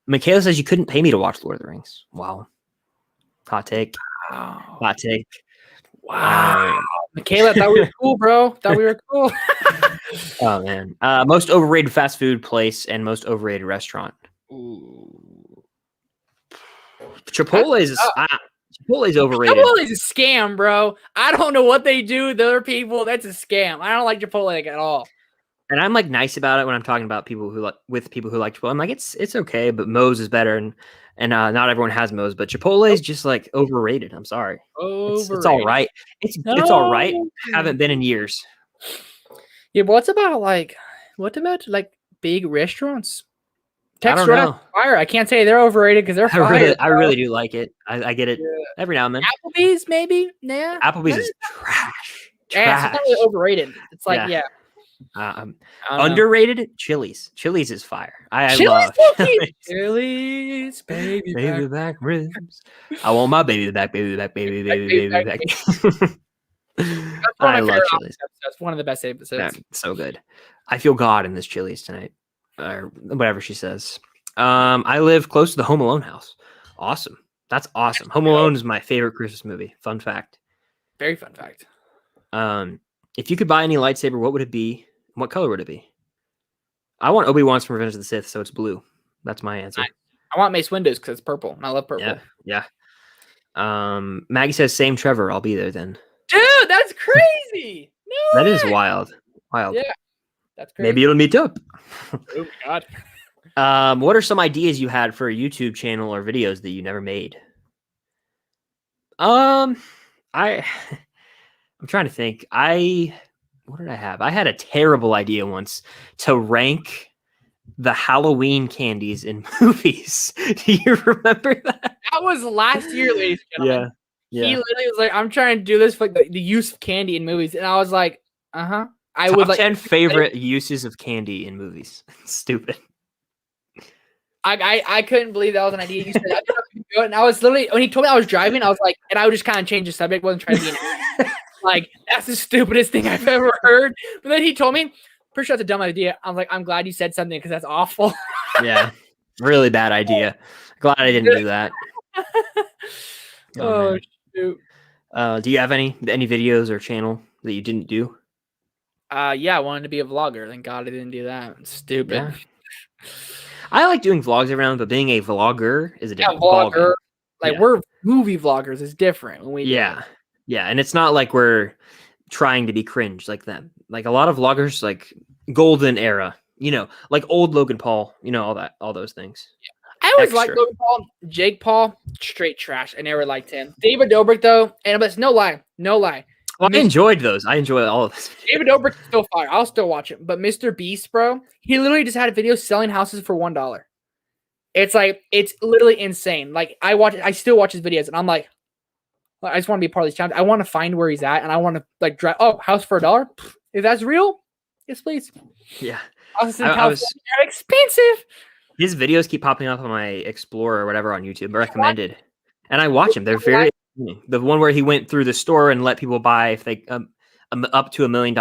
Michaela says you couldn't pay me to watch Lord of the Rings. Wow. Hot take. Wow. Hot take. Wow. Michaela, thought we were cool, bro. Thought we were cool. Oh, man. Most overrated fast food place and most overrated restaurant. Ooh. Chipotle's overrated. Chipotle's a scam, bro. I don't know what they do with other people. That's a scam. I don't like Chipotle at all. And I'm like nice about it when I'm talking about people who like Chipotle. I'm like, it's okay, but Moe's is better, and not everyone has Moe's, but Chipotle is just like overrated. I'm sorry. It's all right. It's all right. Haven't been in years. Yeah, but what about big restaurants? I don't know. Fire. I can't say they're overrated because they're fire. I really do like it. I get it every now and then. Applebee's, maybe? Nah. Applebee's is trash. Yeah, it's not really overrated. It's like, underrated. Chili's. Chili's is fire. I love Chili's, baby back ribs. I want my baby back. I love Chili's. That's one of the best episodes. Yeah, so good. I feel God in this Chili's tonight, or whatever she says. I live close to the Home Alone house. Awesome. That's awesome. Home Alone is my favorite Christmas movie. Fun fact. Very fun fact. If you could buy any lightsaber, what would it be? What color would it be? I want Obi-Wan's from Revenge of the Sith, so it's blue. That's my answer. I want Mace Windu's because it's purple. And I love purple. Yeah. Maggie says, same Trevor. I'll be there then. Dude, that's crazy. No That way. Is wild. Yeah, that's crazy. Maybe it'll meet up. Oh, my God. What are some ideas you had for a YouTube channel or videos that you never made? I'm trying to think. What did I have? I had a terrible idea once to rank the Halloween candies in movies. Do you remember that? That was last year, ladies and gentlemen. Yeah. He literally was like, I'm trying to do this for like the use of candy in movies. And I was like, Top 10 favorite uses of candy in movies. Stupid. I couldn't believe that was an idea. You said I didn't do it, and I was literally when he told me I was driving, I was like, and I would just kind of change the subject. Wasn't trying to be like that's the stupidest thing I've ever heard. But then he told me, pretty sure that's a dumb idea. I'm like, I'm glad you said something because that's awful. Yeah, really bad idea. Glad I didn't do that. Oh shoot. Do you have any videos or channel that you didn't do? Yeah, I wanted to be a vlogger. Thank God I didn't do that. It's stupid. Yeah. I like doing vlogs around, but being a vlogger is a different vlogger. Like we're movie vloggers is different when we do it. Yeah, and it's not like we're trying to be cringe like them. Like a lot of vloggers, like golden era, like old Logan Paul, all those things. Yeah. I always liked Logan Paul. Jake Paul, straight trash. I never liked him. David Dobrik though, and it's no lie. Well, I enjoyed those. I enjoy all of this. David Dobrik is still fire. I'll still watch it. But Mr. Beast, bro, he literally just had a video selling houses for $1. It's like it's literally insane. Like I still watch his videos, and I'm like, I just want to be part of these challenges. I want to find where he's at, and I want to like drive. Oh, house for $1? If that's real, yes, please. Yeah, houses in California are expensive. His videos keep popping up on my Explorer or whatever on YouTube, recommended, and I watch them. They're very. The one where he went through the store and let people buy if they up to $1 million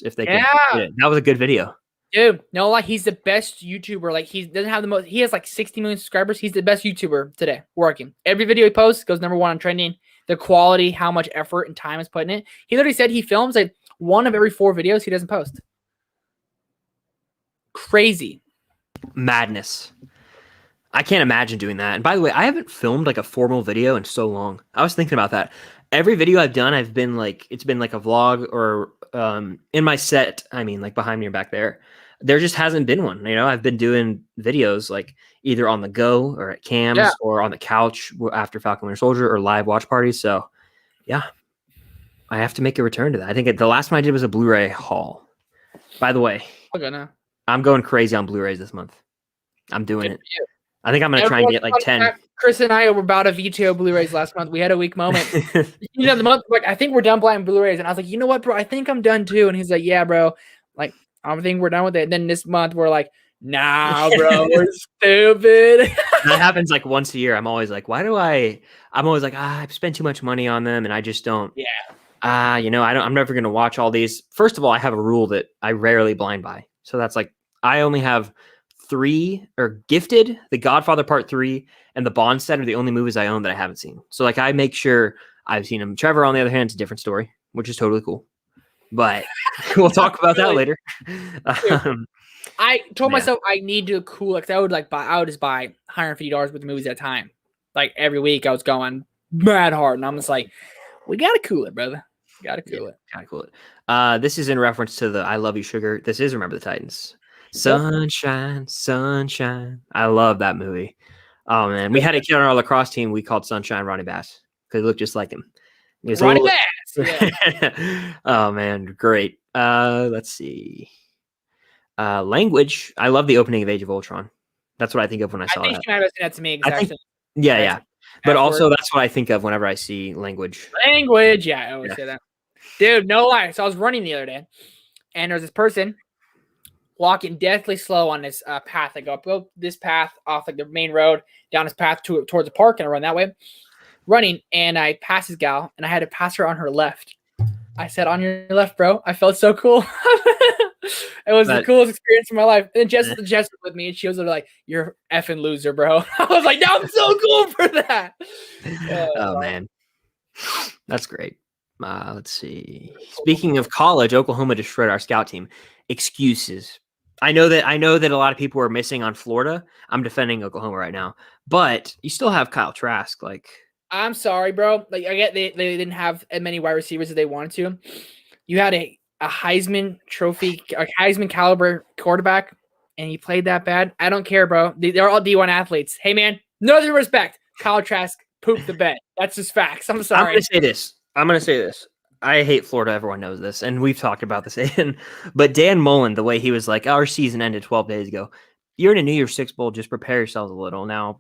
if they can. Yeah. That was a good video. Dude, no, like he's the best YouTuber. Like he doesn't have the most. He has like 60 million subscribers. He's the best YouTuber today working. Every video he posts goes #1 on trending. The quality, how much effort and time is put in it. He literally said he films like 1 of every 4 videos he doesn't post. Crazy. Madness. I can't imagine doing that. And by the way, I haven't filmed like a formal video in so long. I was thinking about that. Every video I've done, it's been like a vlog or in my set. I mean, like behind me or back there. There just hasn't been one. I've been doing videos like either on the go or at cams or on the couch after Falcon Winter Soldier or live watch parties. So, yeah, I have to make a return to that. I think the last one I did was a Blu-ray haul. By the way, I'm going crazy on Blu-rays this month. I'm doing it. I think I'm going to try and get like 10. Chris and I were about to veto Blu-rays last month. We had a weak moment. The month, like, I think we're done buying Blu-rays. And I was like, you know what, bro? I think I'm done too. And he's like, yeah, bro. Like, I don't think we're done with it. And then this month, we're like, nah, bro, we're stupid. That happens like once a year. I'm always like, I'm always like, I've spent too much money on them. And I just don't. Yeah. I'm never going to watch all these. First of all, I have a rule that I rarely blind buy. So that's like, I only have 3 or Gifted, The Godfather Part 3, and The Bond Set are the only movies I own that I haven't seen. So like I make sure I've seen them. Trevor, on the other hand, it's a different story, which is totally cool. But we'll talk about that later. I told myself I need to cool it because I would just buy $150 worth of movies at a time. Like every week I was going mad hard, and I'm just like, we gotta cool it, brother. Gotta cool it. This is in reference to the I Love You Sugar. This is Remember the Titans. Sunshine, sunshine. I love that movie. Oh man, we had a kid on our lacrosse team we called Sunshine Ronnie Bass because he looked just like him. Ronnie Bass. Yeah. Oh man, great. Let's see. Language. I love the opening of Age of Ultron. That's what I think of when I saw that. I think you might have said that to me exactly. Yeah. But also that's what I think of whenever I see language. Language, yeah, I always say that. Dude, no lie. So I was running the other day, and there was this person walking deathly slow on this path. I go this path off like the main road, down this path towards the park, and I run that way. Running, and I pass this gal, and I had to pass her on her left. I said, on your left, bro. I felt so cool. It was the coolest experience of my life. And Jess was with me, and she was like, you're effing loser, bro. I was like, no, I'm so cool for that. Oh, man. That's great. Let's see. Speaking of college, Oklahoma destroyed our scout team. Excuses. I know that a lot of people are missing on Florida. I'm defending Oklahoma right now, but you still have Kyle Trask. Like, I'm sorry, bro. Like, I get they didn't have as many wide receivers as they wanted to. You had a Heisman Trophy, a Heisman caliber quarterback, and you played that bad. I don't care, bro. They're all D1 athletes. Hey, man, no other respect. Kyle Trask pooped the bed. That's just facts. I'm sorry. I'm going to say this. I hate Florida. Everyone knows this, and we've talked about this. But Dan Mullen, the way he was like, our season ended 12 days ago. You're in a New Year's Six Bowl. Just prepare yourselves a little. Now,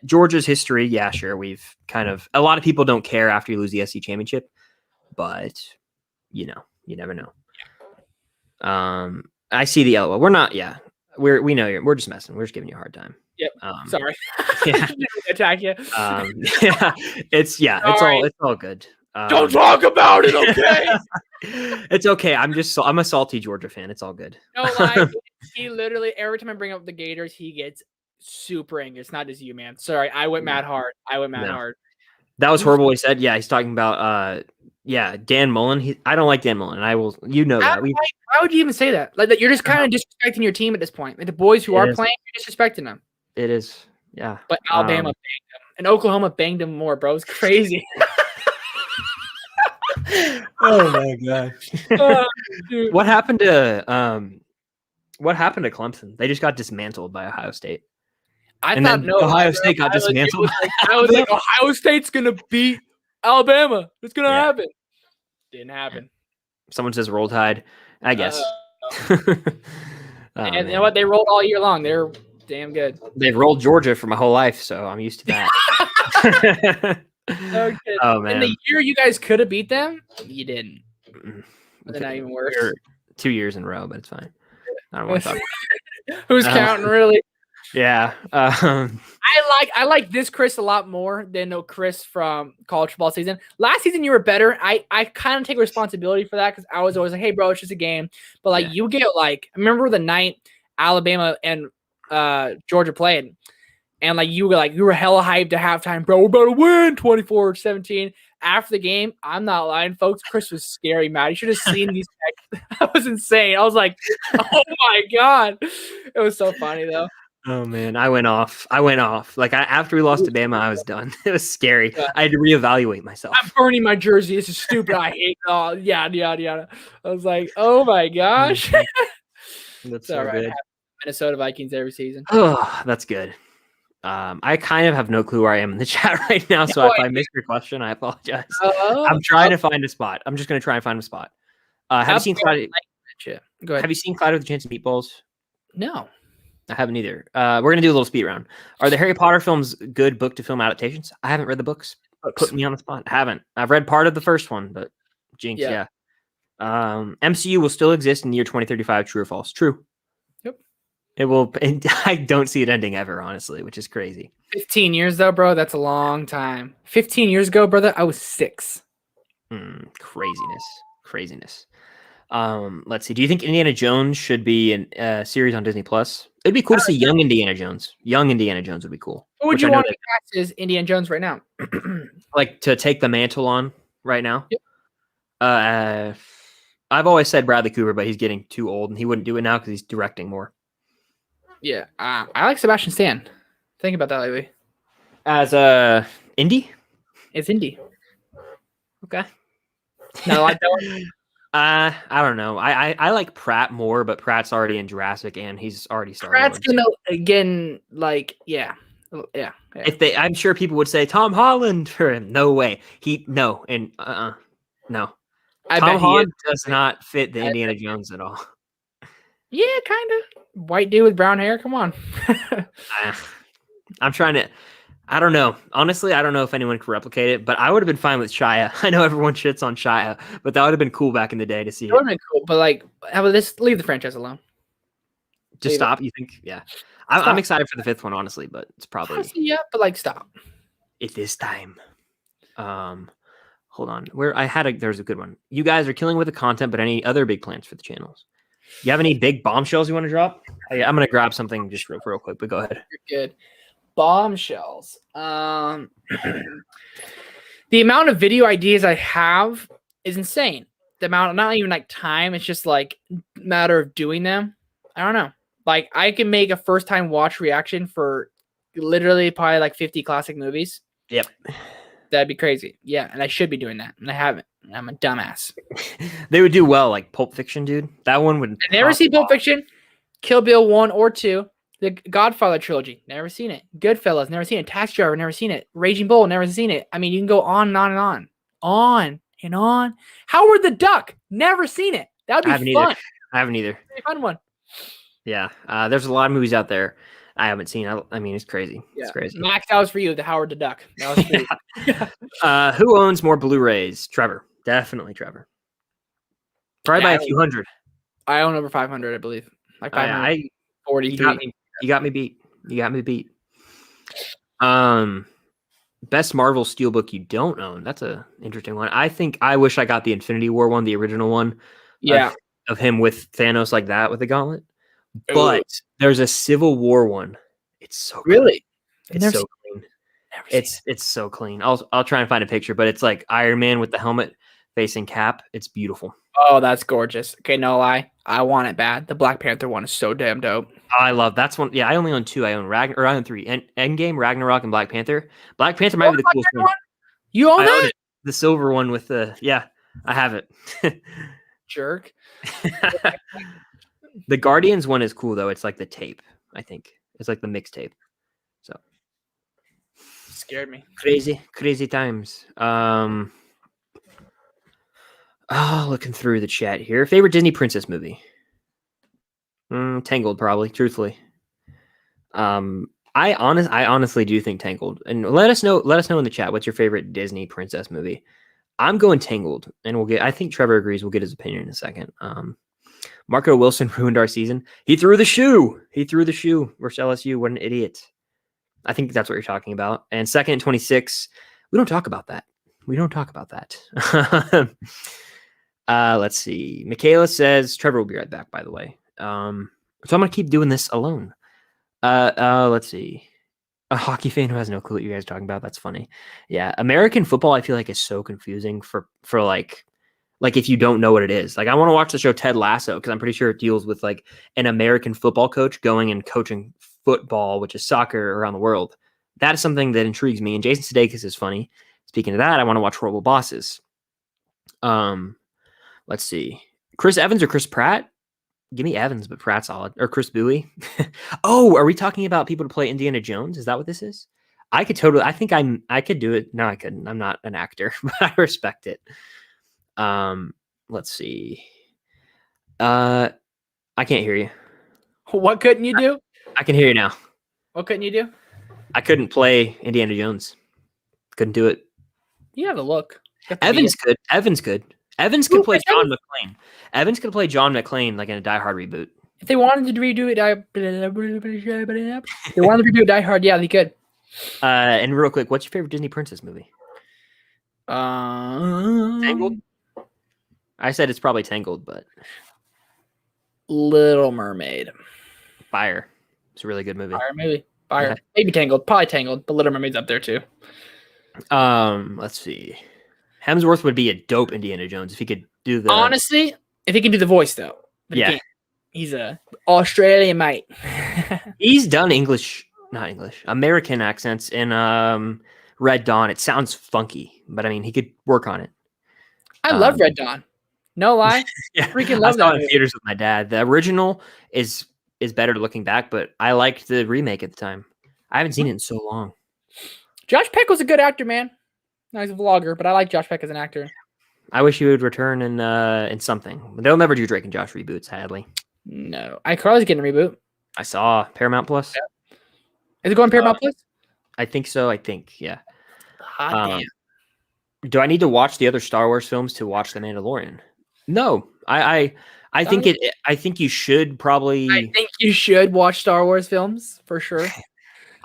Georgia's history, yeah, sure. We've kind of – a lot of people don't care after you lose the SEC championship, but, you never know. I see the LOL. We're not. Yeah, we know we're just messing. We're just giving you a hard time. Yep. Sorry. Yeah. Attack you. Yeah. It's all good. Don't talk about it, okay? It's okay. I'm a salty Georgia fan. It's all good. No lie. He literally every time I bring up the Gators, he gets super angry. It's not just you, man. Sorry, I went mad hard. Hard. That was horrible. He said, yeah, he's talking about Dan Mullen. I don't like Dan Mullen. I will, that. Why would you even say that? Like that, you're just kind of disrespecting your team at this point. Like the boys who are playing, you're disrespecting them. It is, yeah. But Alabama banged them, and Oklahoma banged them more, bro. It's crazy. Oh my gosh. What happened to Clemson? They just got dismantled by Ohio State. Ohio State got dismantled. I was like, Ohio State's gonna beat Alabama. It's gonna happen. Didn't happen. Someone says Roll Tide. I guess. And you know what? They rolled all year long. They're damn good. They've rolled Georgia for my whole life, so I'm used to that. Okay. Oh man! In the year you guys could have beat them, you didn't. They're not even worse. 2 years in a row, but it's fine. I don't want to talk. Who's counting, really? Yeah. I like this Chris a lot more than no Chris from college football season. Last season you were better. I kind of take responsibility for that because I was always like, hey bro, it's just a game. But you get I remember the night Alabama and Georgia played, and you were hella hyped to halftime, bro. We're about to win 24-17. After the game, I'm not lying, folks. Chris was scary mad. You should have seen these. That was insane. I was like, oh my god, it was so funny though. Oh man, I went off. After we lost to Bama, I was done. It was scary. Yeah. I had to reevaluate myself. I'm burning my jersey. This is stupid. I hate it all. Yada yada yada. I was like, oh my gosh. That's so good. Minnesota Vikings every season. Oh, that's good. I kind of have no clue where I am in the chat right now, so if I missed your question, I apologize. I'm trying to find a spot. I'm just going to try and find a spot. Have you seen Clyde? Go ahead. Have you seen Clyde with a Chance of Meatballs? No. I haven't either. We're going to do a little speed round. Are the Harry Potter films good book-to-film adaptations? I haven't read the books. Put me on the spot. I haven't. I've read part of the first one, but jinx, yeah. MCU will still exist in the year 2035, true or false? True. Yep. It will. I don't see it ending ever, honestly, which is crazy. 15 years, though, bro. That's a long time. 15 years ago, brother, I was 6. Craziness. Let's see. Do you think Indiana Jones should be a series on Disney Plus? It'd be cool to see young Indiana Jones. Young Indiana Jones would be cool. What would you want to cast as Indiana Jones right now? To take the mantle on right now? Yep. I've always said Bradley Cooper, but he's getting too old, and he wouldn't do it now because he's directing more. Yeah. I like Sebastian Stan. Think about that lately. As Indy? It's Indy. Okay. No, I don't. I don't know. I like Pratt more, but Pratt's already in Jurassic and he's already started. Pratt's gonna again, yeah. I'm sure people would say Tom Holland for him. No way. No. Tom Holland does not fit the Indiana Jones at all. Yeah, kind of. White dude with brown hair. Come on. I'm trying to. I don't know. Honestly, I don't know if anyone could replicate it, but I would have been fine with Shia. I know everyone shits on Shia, but that would have been cool back in the day to see. It would have been cool, but how about this? Leave the franchise alone. Just stop. You think? Yeah. I'm excited for the 5th one, honestly, but it's probably. Honestly, yeah, but stop. It is time. Hold on. There's a good one. You guys are killing with the content, but any other big plans for the channels? You have any big bombshells you want to drop? I'm gonna grab something just real quick, but go ahead. You're good. Bombshells. The amount of video ideas I have is insane. The amount, not even time, it's just matter of doing them. I don't know. I can make a first time watch reaction for literally probably 50 classic movies. Yep. That'd be crazy. Yeah, and I should be doing that, and I haven't. I'm a dumbass. They would do well, Pulp Fiction, dude. That one would. I never seen Pulp Fiction. Kill Bill 1 or 2. The Godfather trilogy, never seen it. Goodfellas, never seen it. Taxi Driver, never seen it. Raging Bull, never seen it. I mean, you can go on and on and on. On and on. Howard the Duck, never seen it. That would be fun. I haven't either. It'd be a fun one. Yeah, there's a lot of movies out there I haven't seen. I mean, it's crazy. Yeah. It's crazy. Max, that was for you, the Howard the Duck. That was for you. Who owns more Blu-rays? Trevor. Definitely Trevor. Probably by a few hundred. I own over 500, I believe. Like 543. You got me beat. You got me beat. Best Marvel Steelbook you don't own. That's a interesting one. I wish I got the Infinity War one, the original one. Yeah. Of him with Thanos like that with the gauntlet. But there's a Civil War one. It's so really clean. It's so clean. It's so clean. I'll try and find a picture, but it's like Iron Man with the helmet facing Cap. It's beautiful. Oh, that's gorgeous. Okay, no lie. I want it bad. The Black Panther one is so damn dope. I love that's one. Yeah, I only own 2. I own 3. Endgame, Ragnarok, and Black Panther. Black Panther might be the coolest one. You own that? The silver one with the I have it. Jerk. The Guardians one is cool though. It's like the tape. I think it's like the mixtape. So scared me. Crazy times. Looking through the chat here. Favorite Disney princess movie? Tangled, probably. Truthfully, I honestly do think Tangled. And let us know in the chat what's your favorite Disney princess movie. I'm going Tangled, and I think Trevor agrees. We'll get his opinion in a second. Marco Wilson ruined our season. He threw the shoe versus LSU. What an idiot. I think that's what you're talking about. And second and 26. We don't talk about that. Let's see. Michaela says Trevor will be right back, by the way. So I'm going to keep doing this alone. Let's see. A hockey fan who has no clue what you guys are talking about. That's funny. Yeah. American football, I feel like is so confusing for like if you don't know what it is. Like I want to watch the show Ted Lasso because I'm pretty sure it deals with like an American football coach going and coaching football, which is soccer around the world. That is something that intrigues me. And Jason Sudeikis is funny. Speaking of that, I want to watch Horrible Bosses. Let's see. Chris Evans or Chris Pratt? Give me Evans, but Pratt's solid. Or Chris Bowie. Oh, are we talking about people to play Indiana Jones? Is that what this is? I could do it. No, I couldn't. I'm not an actor, but I respect it. Let's see. I can't hear you. What couldn't you do? I can hear you now. What couldn't you do? I couldn't play Indiana Jones. Couldn't do it. You have a look. Evans could. Evans could play John McClane. Evans could play John McClane like in a Die Hard reboot. If they wanted to redo it, Die Hard, yeah, they could. And real quick, what's your favorite Disney princess movie? Tangled? I said it's probably Tangled, but Little Mermaid. Fire. It's a really good movie. Fire. Yeah. Maybe Tangled. Probably Tangled, but Little Mermaid's up there too. Let's see. Hemsworth would be a dope Indiana Jones if he could do the. Honestly, if he can do the voice though. But yeah. He's a Australian mate. He's done American accents in Red Dawn. It sounds funky, but I mean, he could work on it. I love Red Dawn. No lie. Yeah. Freaking love I saw that it in theaters with my dad. The original is better looking back, but I liked the remake at the time. I haven't seen it in so long. Josh Peck was a good actor, man. No, he's a vlogger, but I like Josh Peck as an actor. I wish he would return in something. They'll never do Drake and Josh reboots, sadly. No. iCarly's getting a reboot. I saw Paramount Plus. Yeah. Is it going Paramount Plus? I think so. Yeah. Hot damn. Do I need to watch the other Star Wars films to watch The Mandalorian? No. I think you should probably. I think you should watch Star Wars films for sure.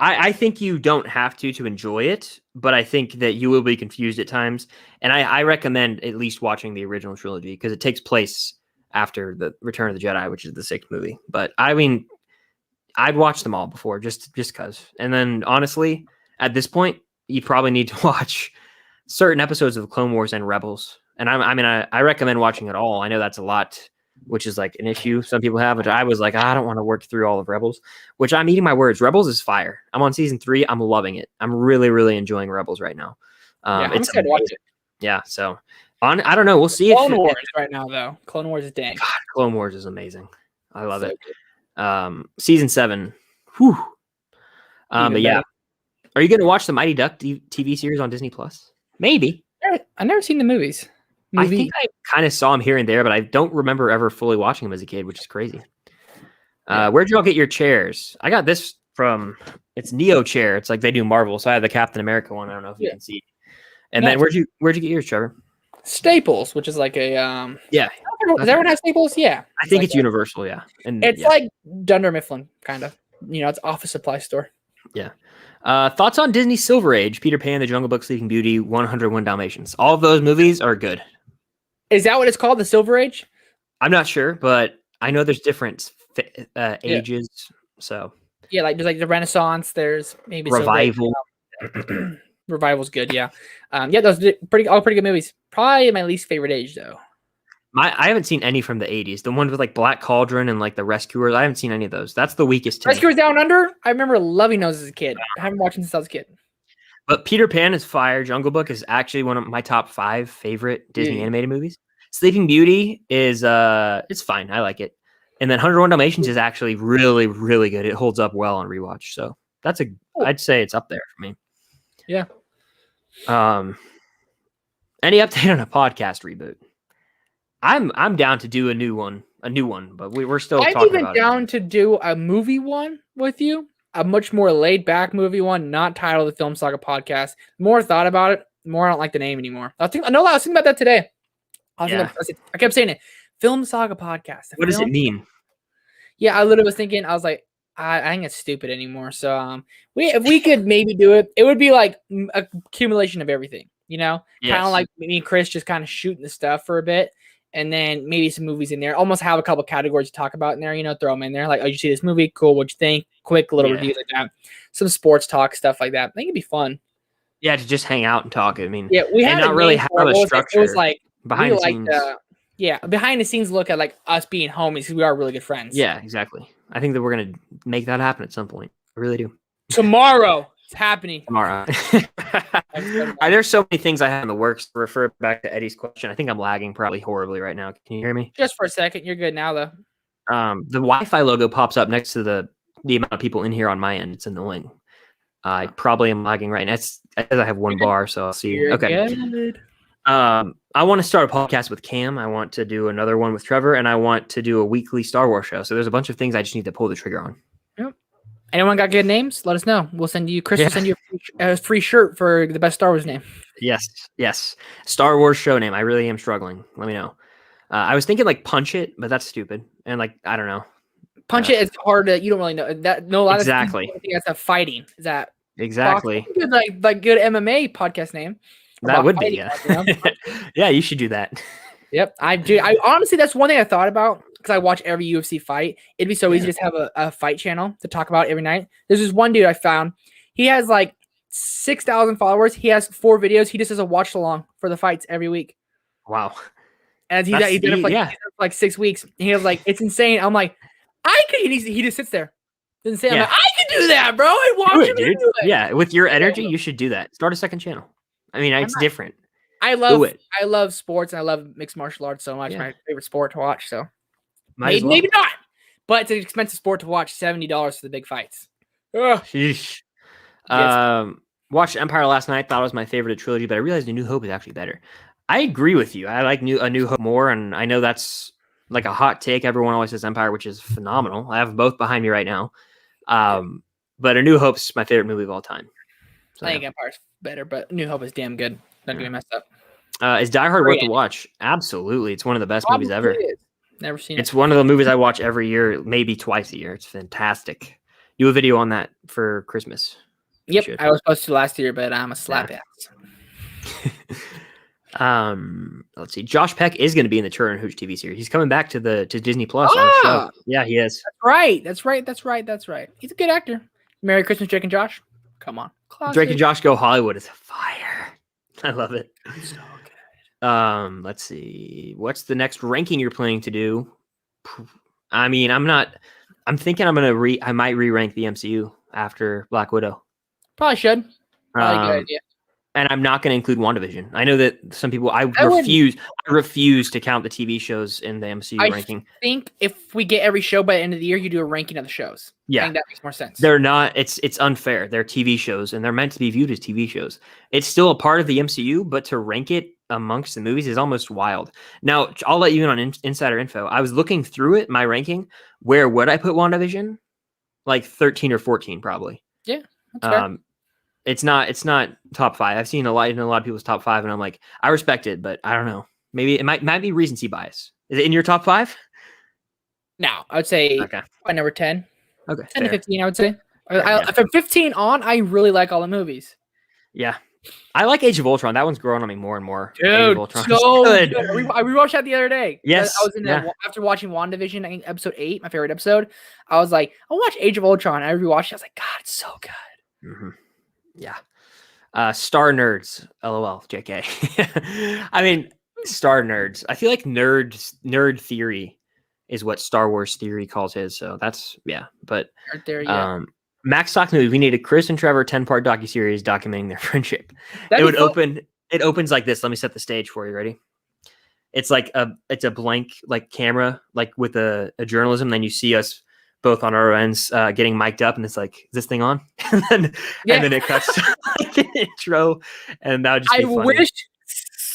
I think you don't have to enjoy it, but I think that you will be confused at times. And I recommend at least watching the original trilogy because it takes place after the Return of the Jedi, which is the 6th movie. But I mean, I'd watched them all before just because. And then honestly, at this point, you probably need to watch certain episodes of Clone Wars and Rebels. And I recommend watching it all. I know that's a lot, which is like an issue some people have, but I was like, I don't want to work through all of Rebels, which I'm eating my words. Rebels is fire. I'm on season 3. I'm loving it. I'm really, really enjoying Rebels right now. I'm excited to watch it. Yeah. So I don't know. We'll see. Clone Wars right now though. Clone Wars is dang. God, Clone Wars is amazing. I love it. Good. Season 7. Whew. But yeah. Are you going to watch the Mighty Duck TV series on Disney Plus? Maybe. I've never seen the movies. I think I kind of saw him here and there, but I don't remember ever fully watching him as a kid, which is crazy. Where'd y'all get your chairs? I got this it's Neo chair. It's like they do Marvel, so I have the Captain America one. I don't know if you can see. And then where'd you get yours, Trevor? Staples, which is like a Yeah. Does everyone have Staples? Yeah. I think it's Universal, yeah. And it's like Dunder Mifflin, kind of. It's office supply store. Yeah. Thoughts on Disney Silver Age, Peter Pan, The Jungle Book, Sleeping Beauty, 101 Dalmatians. All of those movies are good. Is that what it's called, the Silver Age? I'm not sure, but I know there's different ages. So yeah, like there's like the Renaissance. There's maybe Revival. Revival's good, yeah. Those are all pretty good movies. Probably my least favorite age though. I haven't seen any from the 80s. The ones with like Black Cauldron and like The Rescuers. I haven't seen any of those. That's the weakest. Rescuers Down Under. I remember loving those as a kid. I haven't watched them since I was a kid. But Peter Pan is fire. Jungle Book is actually one of my top 5 favorite Disney animated movies. Sleeping Beauty is it's fine. I like it. And then 101 Dalmatians is actually really, really good. It holds up well on rewatch. So that's I'd say it's up there for me. Yeah. Any update on a podcast reboot? I'm down to do a new one, but we're still talking about it. I'm even down to do a movie one with you, a much more laid back movie one, not titled the Film Saga Podcast. The more I thought about it, the more I don't like the name anymore. I was thinking about that today. I kept saying it. Film Saga Podcast. What does it mean? Yeah, I literally was thinking, I was like, I think it's stupid anymore. So if we could maybe do it, it would be like a accumulation of everything, kind of like me and Chris just kind of shooting the stuff for a bit. And then maybe some movies in there. Almost have a couple categories to talk about in there. Throw them in there. Like, oh, you see this movie? Cool. What'd you think? Quick little reviews like that. Some sports talk stuff like that. I think it'd be fun. Yeah, to just hang out and talk. I mean, we had not really have a structure. It was like behind the scenes. Behind the scenes look at like us being homies because we are really good friends. Yeah, exactly. I think that we're gonna make that happen at some point. I really do. Tomorrow. It's happening. Tomorrow. There's so many things I have in the works. To refer back to Eddie's question. I think I'm lagging probably horribly right now. Can you hear me? Just for a second. You're good now, though. The Wi-Fi logo pops up next to the amount of people in here on my end. It's annoying. I probably am lagging right now. It's as I have one bar, so I'll see. You're okay. Good. I want to start a podcast with Cam. I want to do another one with Trevor, and I want to do a weekly Star Wars show. So there's a bunch of things I just need to pull the trigger on. Yep. Anyone got good names? Let us know. We'll send you. Chris will send you a free shirt for the best Star Wars name. Yes. Star Wars show name. I really am struggling. Let me know. I was thinking like Punch It, but that's stupid. And like I don't know. Punch It is hard to. You don't really know that. No, a lot exactly. of that's a fighting. Is that exactly good? Like good MMA podcast name. That would be yeah. You should do that. Yep, I do. I honestly, that's one thing I thought about because I watch every UFC fight. It'd be so easy to just have a fight channel to talk about every night. There's this one dude I found. He has like 6,000 followers. He has 4 videos. He just does a watch along for the fights every week. Wow. And he did it for like 6 weeks. And he was like, it's insane. I'm like, I could. He just sits there. Doesn't say. I'm like, I could do that, bro. And watch him do it. Yeah, with your energy, you should do that. Start a second channel. I mean, it's different. I love sports and I love mixed martial arts so much. My favorite sport to watch. So maybe not, but it's an expensive sport to watch. $70 for the big fights. Sheesh. Watched Empire last night. Thought it was my favorite trilogy, but I realized A New Hope is actually better. I agree with you. I like A New Hope more, and I know that's like a hot take. Everyone always says Empire, which is phenomenal. I have both behind me right now. But A New Hope's my favorite movie of all time. So, I think Empire's better, but New Hope is damn good. Not gonna mess up. Is Die Hard worth the watch? Absolutely. It's one of the best movies ever. Never seen it. It's one of the movies I watch every year, maybe twice a year. It's fantastic. Do a video on that for Christmas. Yep, I was supposed to last year, but I'm a slap ass. Let's see. Josh Peck is going to be in the Turner and Hooch TV series. He's coming back to Disney Plus on the show. Yeah, he is. That's right. He's a good actor. Merry Christmas, Drake and Josh. Come on. Classic. Drake and Josh Go Hollywood is fire. I love it. So good. Let's see. What's the next ranking you're planning to do? I mean, I'm thinking I might re-rank the MCU after Black Widow. Probably should. Probably a good idea. And I'm not going to include WandaVision. I know that some people, I refuse to count the TV shows in the MCU ranking. I think if we get every show by the end of the year, you do a ranking of the shows. Yeah. I think that makes more sense. They're not, it's unfair. They're TV shows and they're meant to be viewed as TV shows. It's still a part of the MCU, but to rank it amongst the movies is almost wild. Now, I'll let you in on insider info. I was looking through it, my ranking. Where would I put WandaVision? Like 13 or 14, probably. Yeah, that's fair. It's not top 5. I've seen a lot of people's top 5, and I'm like, I respect it, but I don't know. Maybe it might be recency bias. Is it in your top 5? No, I would say by number 10. Okay, 10 to 15, I would say. Yeah. From 15 on, I really like all the movies. Yeah. I like Age of Ultron. That one's growing on me more and more. Dude, Age of Ultron so good. I rewatched that the other day. Yes. I was in after watching WandaVision, I think episode 8, my favorite episode. I was like, I'll watch Age of Ultron. I rewatched it. I was like, God, it's so good. Mm-hmm. Yeah. Star nerds. LOL. JK. I mean, Star nerds. I feel like nerd theory is what Star Wars theory calls his. So that's But right there, yeah. Max Talk movie. We need a Chris and Trevor 10-part docuseries documenting their friendship. It opens like this. Let me set the stage for you. Ready? It's like it's a blank like camera, like with a journalism. Then you see us both on our ends getting mic'd up, and it's like, is this thing on? and then it cuts to like an intro, and that would just be funny. Wish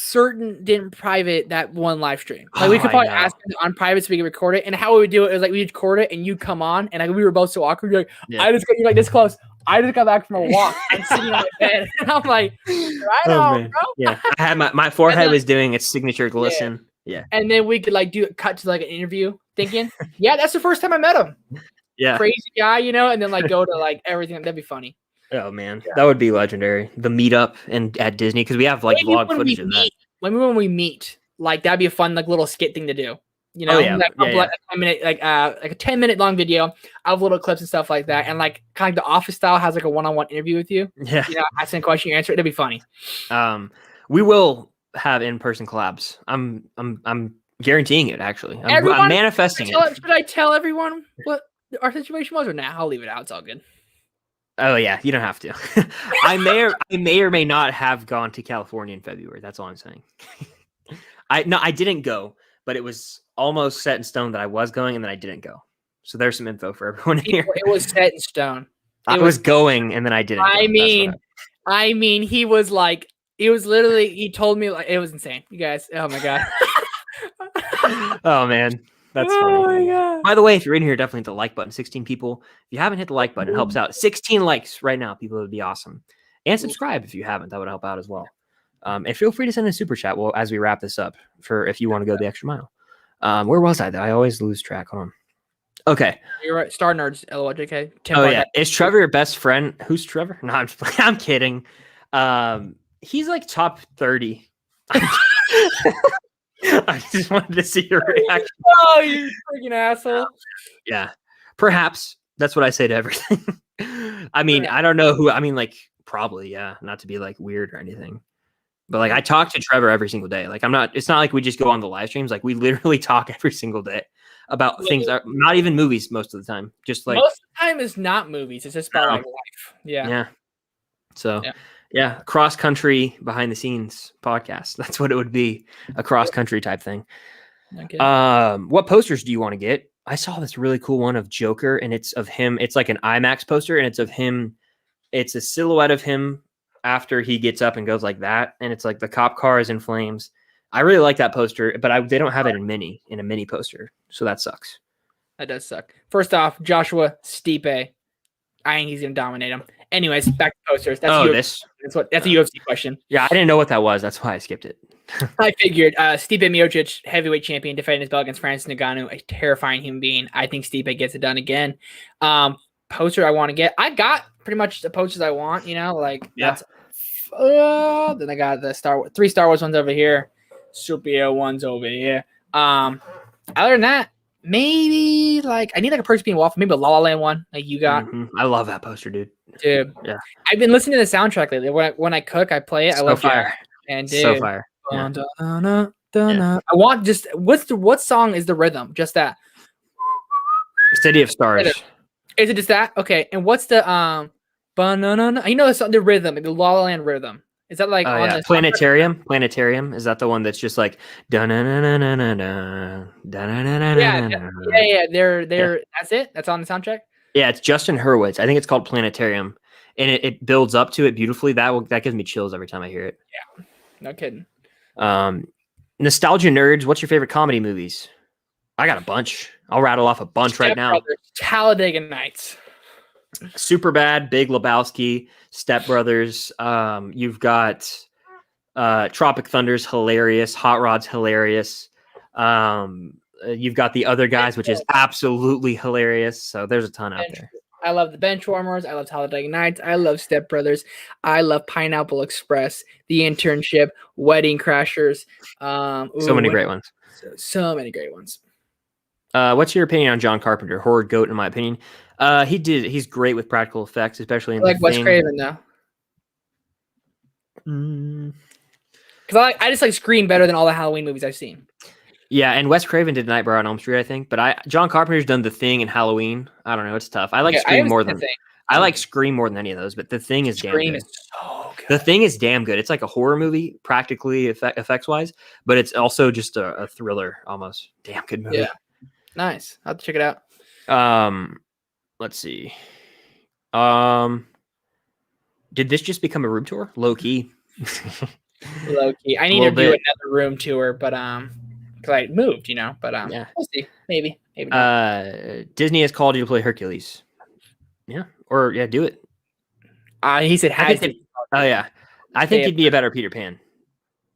certain didn't private that one live stream. Like we could probably ask them on private so we could record it. And how we would do it is like we record it and you come on, and like we were both so awkward. You're like, I just got you like this close. I just got back from a walk. I'm sitting on my bed, and I'm like, right on, bro. Yeah, I had my forehead was doing its signature glisten. Yeah, and then we could like cut to like an interview. Thinking, that's the first time I met him. Yeah, crazy guy, and then like go to like everything. That'd be funny. Oh man, that would be legendary. The meetup at Disney, because we have like vlog footage of that. When we meet, like that'd be a fun like little skit thing to do. Like a 10-minute, like a 10-minute long video of little clips and stuff like that, and like kind of like the Office style has like a one-on-one interview with you. Yeah, asking a question, you answer it. That'd be funny. We will have in-person collabs. I'm guaranteeing it. Actually, I'm manifesting it. Should I tell everyone what our situation was, or nah? I'll leave it out. It's all good. Oh yeah, you don't have to. I may or may not have gone to California in February. That's all I'm saying. I didn't go, but it was almost set in stone that I was going, and then I didn't go. So there's some info for everyone here. It was set in stone. I was going, and then I didn't. I mean, he was like, it was literally. He told me like it was insane. You guys, oh my god. Oh man. That's funny. My God. By the way, if you're in here, definitely hit the like button. 16 people. If you haven't hit the like button, it helps out. 16 likes right now, people. It would be awesome. And subscribe if you haven't. That would help out as well. And feel free to send a super chat as we wrap this up for if you want to go the extra mile. Where was I? I always lose track. Hold on. Okay. You're right. Star nerds. LOJK. Oh yeah. Is Trevor your best friend? Who's Trevor? No, I'm kidding. He's like top 30. I just wanted to see your reaction. Oh, you freaking asshole. Yeah. Perhaps. That's what I say to everything. I mean, I don't know who. I mean, like, probably, yeah. Not to be like weird or anything. But like, I talk to Trevor every single day. Like, it's not like we just go on the live streams. Like, we literally talk every single day about things, not even movies most of the time. Just like. Most of the time is not movies. It's just about like life. Yeah. Yeah. So. Yeah, cross country behind the scenes podcast. That's what it would be, a cross country type thing. Okay. What posters do you want to get? I saw this really cool one of Joker, and it's of him. It's like an IMAX poster, and it's of him. It's a silhouette of him after he gets up and goes like that, and it's like the cop car is in flames. I really like that poster, but they don't have it in a mini poster, so that sucks. That does suck. First off, Joshua Stipe. I think he's gonna dominate him. Anyways, back to posters. That's a UFC question. Yeah, I didn't know what that was. That's why I skipped it. I figured. Stipe Miocic, heavyweight champion, defending his belt against Francis Ngannou, a terrifying human being. I think Stipe gets it done again. Poster I want to get. I got pretty much the posters I want. That's. Then I got the 3 Star Wars ones over here, superhero ones over here. Other than that. Maybe I need a Perks Being Waffle, maybe a La La Land one like you got. Mm-hmm. I love that poster, dude. Dude, yeah. I've been listening to the soundtrack lately. When I cook, I play it. I love fire. And dude, so fire. Yeah. I want just what song is the rhythm? Just that. City of Stars. Is it just that? Okay. And what's the banana? You know the rhythm, the La La Land rhythm. Is that like on the Planetarium? Planetarium? Is that the one that's just like Yeah. That's it? That's on the soundtrack? Yeah, it's Justin Hurwitz. I think it's called Planetarium. And it builds up to it beautifully. That gives me chills every time I hear it. Yeah. No kidding. Nostalgia nerds, what's your favorite comedy movies? I got a bunch. I'll rattle off a bunch right now. Talladega Nights. Superbad, Big Lebowski, Step Brothers. You've got Tropic Thunder's hilarious. Hot Rod's hilarious. You've got The Other Guys, which is absolutely hilarious. So there's a ton out there. I love The Benchwarmers. I love Talladega Nights. I love Step Brothers. I love Pineapple Express, The Internship, Wedding Crashers. So many great ones. So many great ones. What's your opinion on John Carpenter? Horror goat, in my opinion. He's great with practical effects, especially in I like Wes Craven though. Because I just like Scream better than all the Halloween movies I've seen. Yeah, and Wes Craven did Nightmare on Elm Street, I think. But John Carpenter's done The Thing and Halloween. I don't know, it's tough. I like Scream more than any of those. But The Thing is damn good. So good. The Thing is damn good. It's like a horror movie, practically effects wise, but it's also just a thriller almost. Damn good movie. Yeah, nice. I'll have to check it out. Let's see. Did this just become a room tour? Low key. Low key. I need to do another room tour, but because I moved, but yeah, we'll see. Maybe not. Disney has called you to play Hercules. Yeah, or do it. He said has to. Oh yeah, I think you'd be a better Peter Pan.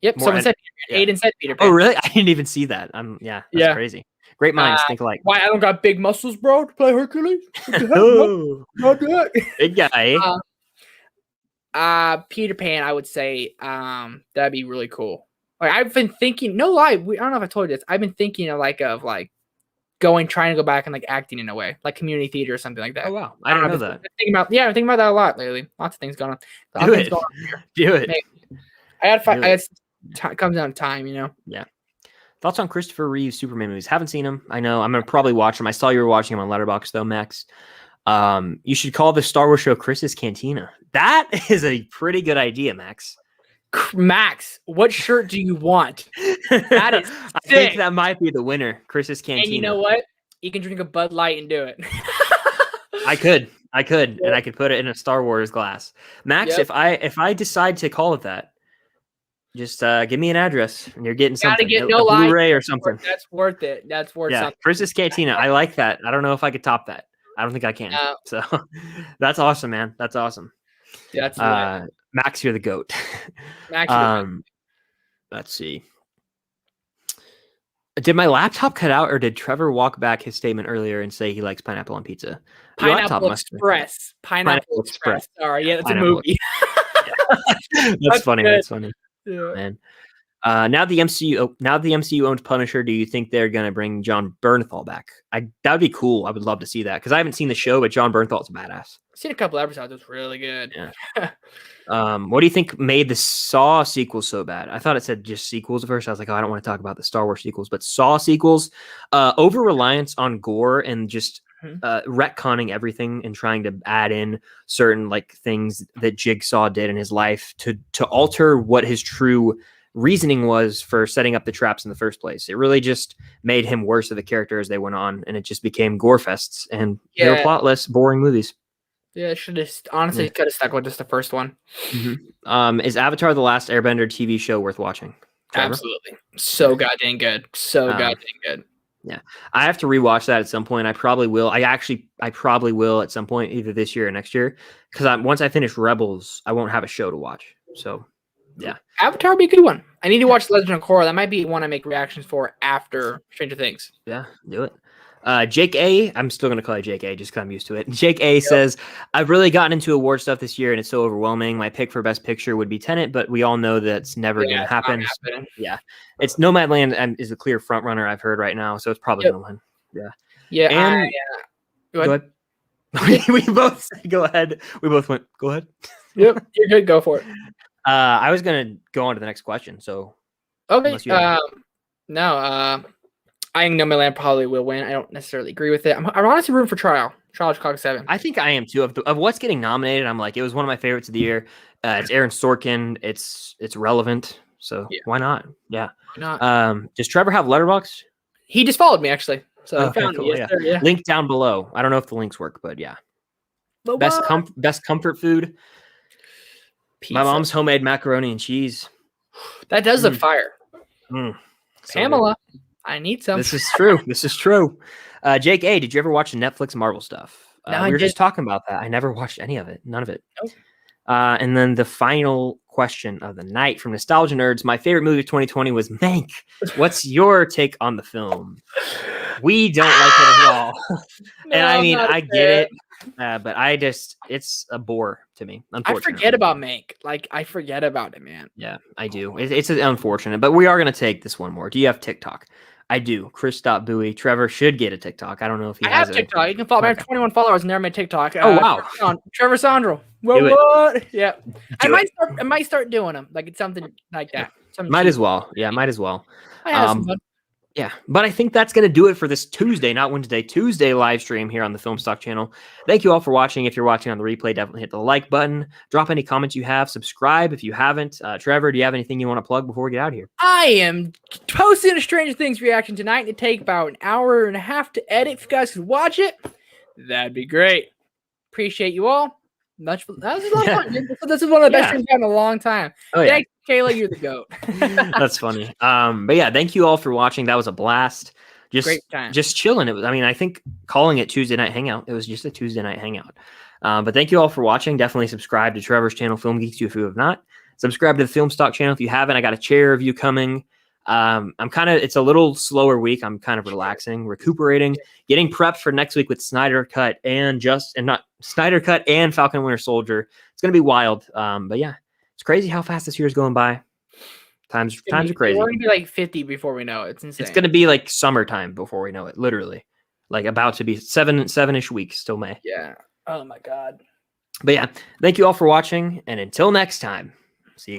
Yep, someone said Peter Pan. Aiden said Peter Pan. Oh really? I didn't even see that. That's crazy. Great minds think alike. Why I don't got big muscles, bro, to play Hercules? Not that. Big guy. Peter Pan, I would say that'd be really cool. Like I've been thinking, no lie, I don't know if I told you this. I've been thinking of trying to go back and like acting in a way, like community theater or something like that. Oh wow, I didn't know that. I'm thinking about that a lot lately. Lots of things going on. Do it. Maybe. I gotta comes down to time, Yeah. Thoughts on Christopher Reeve Superman movies? Haven't seen them. I know. I'm gonna probably watch them. I saw you were watching them on Letterboxd though, Max. You should call the Star Wars show Chris's Cantina. That is a pretty good idea, Max. Max, what shirt do you want? That is sick. I think that might be the winner, Chris's Cantina. And you know what? You can drink a Bud Light and do it. I could, and I could put it in a Star Wars glass. Max, if I decide to call it that, just give me an address, and you're getting something. Get a Blu-ray or something. That's worth it. That's worth something. Chris's Cantina. I like that. I don't know if I could top that. I don't think I can. So that's awesome, man. That's awesome. Yeah, that's Max, you're the GOAT. Max, let's see. Did my laptop cut out, or did Trevor walk back his statement earlier and say he likes pineapple on pizza? Pineapple Express. Pineapple Express. Sorry, yeah, that's a movie. That's funny. Good. That's funny. Yeah. Man. Now the MCU owns Punisher. Do you think they're gonna bring John Bernthal back? That would be cool. I would love to see that because I haven't seen the show, but John Bernthal's a badass. I've seen a couple episodes. It's really good. Yeah. What do you think made the Saw sequel so bad? I thought it said just sequels at first. I was like, I don't want to talk about the Star Wars sequels, but Saw sequels, over reliance on gore and just retconning everything and trying to add in certain like things that Jigsaw did in his life to alter what his true reasoning was for setting up the traps in the first place. It really just made him worse of a character as they went on, and it just became gore fests and they were plotless, boring movies. Yeah, should have honestly could have stuck with just the first one. Mm-hmm. Is Avatar: The Last Airbender TV show worth watching? Trevor? Absolutely, so goddamn good, goddamn good. Yeah, I have to rewatch that at some point. I probably will. I probably will at some point, either this year or next year, because once I finish Rebels, I won't have a show to watch. So. Yeah, Avatar would be a good one. I need to watch Legend of Korra. That might be one I make reactions for after Stranger Things. Yeah, do it. Jake A, I'm still going to call you Jake A just because I'm used to it. Jake A says, I've really gotten into award stuff this year and it's so overwhelming. My pick for Best Picture would be Tenet, but we all know that's never going to happen. Yeah, it's Nomadland is a clear front runner I've heard right now, so it's probably going to win. Yeah. Yeah. And go ahead. we both said, go ahead. We both went, go ahead. Yep, you're good. Go for it. I was going to go on to the next question. So, okay. No, I think Nomadland probably will win. I don't necessarily agree with it. I'm honestly rooting for Trial of Chicago 7. I think I am too. Of what's getting nominated, I'm like, it was one of my favorites of the year. It's Aaron Sorkin. It's relevant. So why not? Yeah. Why not? Does Trevor have Letterboxd? He just followed me actually. So okay, found cool. me. Yes, sir, Link down below. I don't know if the links work, but yeah. Best comfort food. Pizza. My mom's homemade macaroni and cheese. That does look fire. So Pamela, good. I need some. This is true. Jake A, did you ever watch the Netflix Marvel stuff? We were just talking about that. I never watched any of it. None of it. Nope. And then the final question of the night from Nostalgia Nerds. My favorite movie of 2020 was Mank. What's your take on the film? We don't like it at all. And I mean, I get it. But it's a bore to me. Unfortunately, I forget about Mank. Like, I forget about it, man. Yeah, I do. It's unfortunate, but we are going to take this one more. Do you have TikTok? I do. Chris.Bowie. Trevor should get a TikTok. I don't know if he has have TikTok. You can follow me. I have 21 followers. Never made TikTok. Oh, wow. Trevor Sandro. What? Yeah. I might start doing them. Like, it's something like that. Might as well. Yeah, might as well. I have some fun. Yeah, but I think that's going to do it for this Tuesday, not Wednesday, Tuesday live stream here on the Film Stock channel. Thank you all for watching. If you're watching on the replay, definitely hit the like button. Drop any comments you have. Subscribe if you haven't. Trevor, do you have anything you want to plug before we get out of here? I am posting a Stranger Things reaction tonight. It'd take about an hour and a half to edit. If you guys could watch it, that'd be great. Appreciate you all. That was a lot of fun. This is one of the best streams I've had in a long time. Oh, yeah. Thanks, Kayla. You're the GOAT. That's funny. But yeah, thank you all for watching. That was a blast. Great time. Just chilling. It was. I mean, I think calling it Tuesday Night Hangout. It was just a Tuesday Night Hangout. But thank you all for watching. Definitely subscribe to Trevor's channel, Film Geeks, if you have not. Subscribe to the Film Stock channel if you haven't. I got a chair review coming. It's a little slower week. I'm kind of relaxing, recuperating, getting prepped for next week with Snyder Cut and Snyder Cut and Falcon Winter Soldier. It's going to be wild. But yeah, it's crazy how fast this year is going by. Times are crazy. We're going to be like 50 before we know it. It's insane. It's going to be like summertime before we know it. Literally, like about to be seven-ish weeks till May. Yeah. Oh my God. But yeah, thank you all for watching. And until next time, see you guys.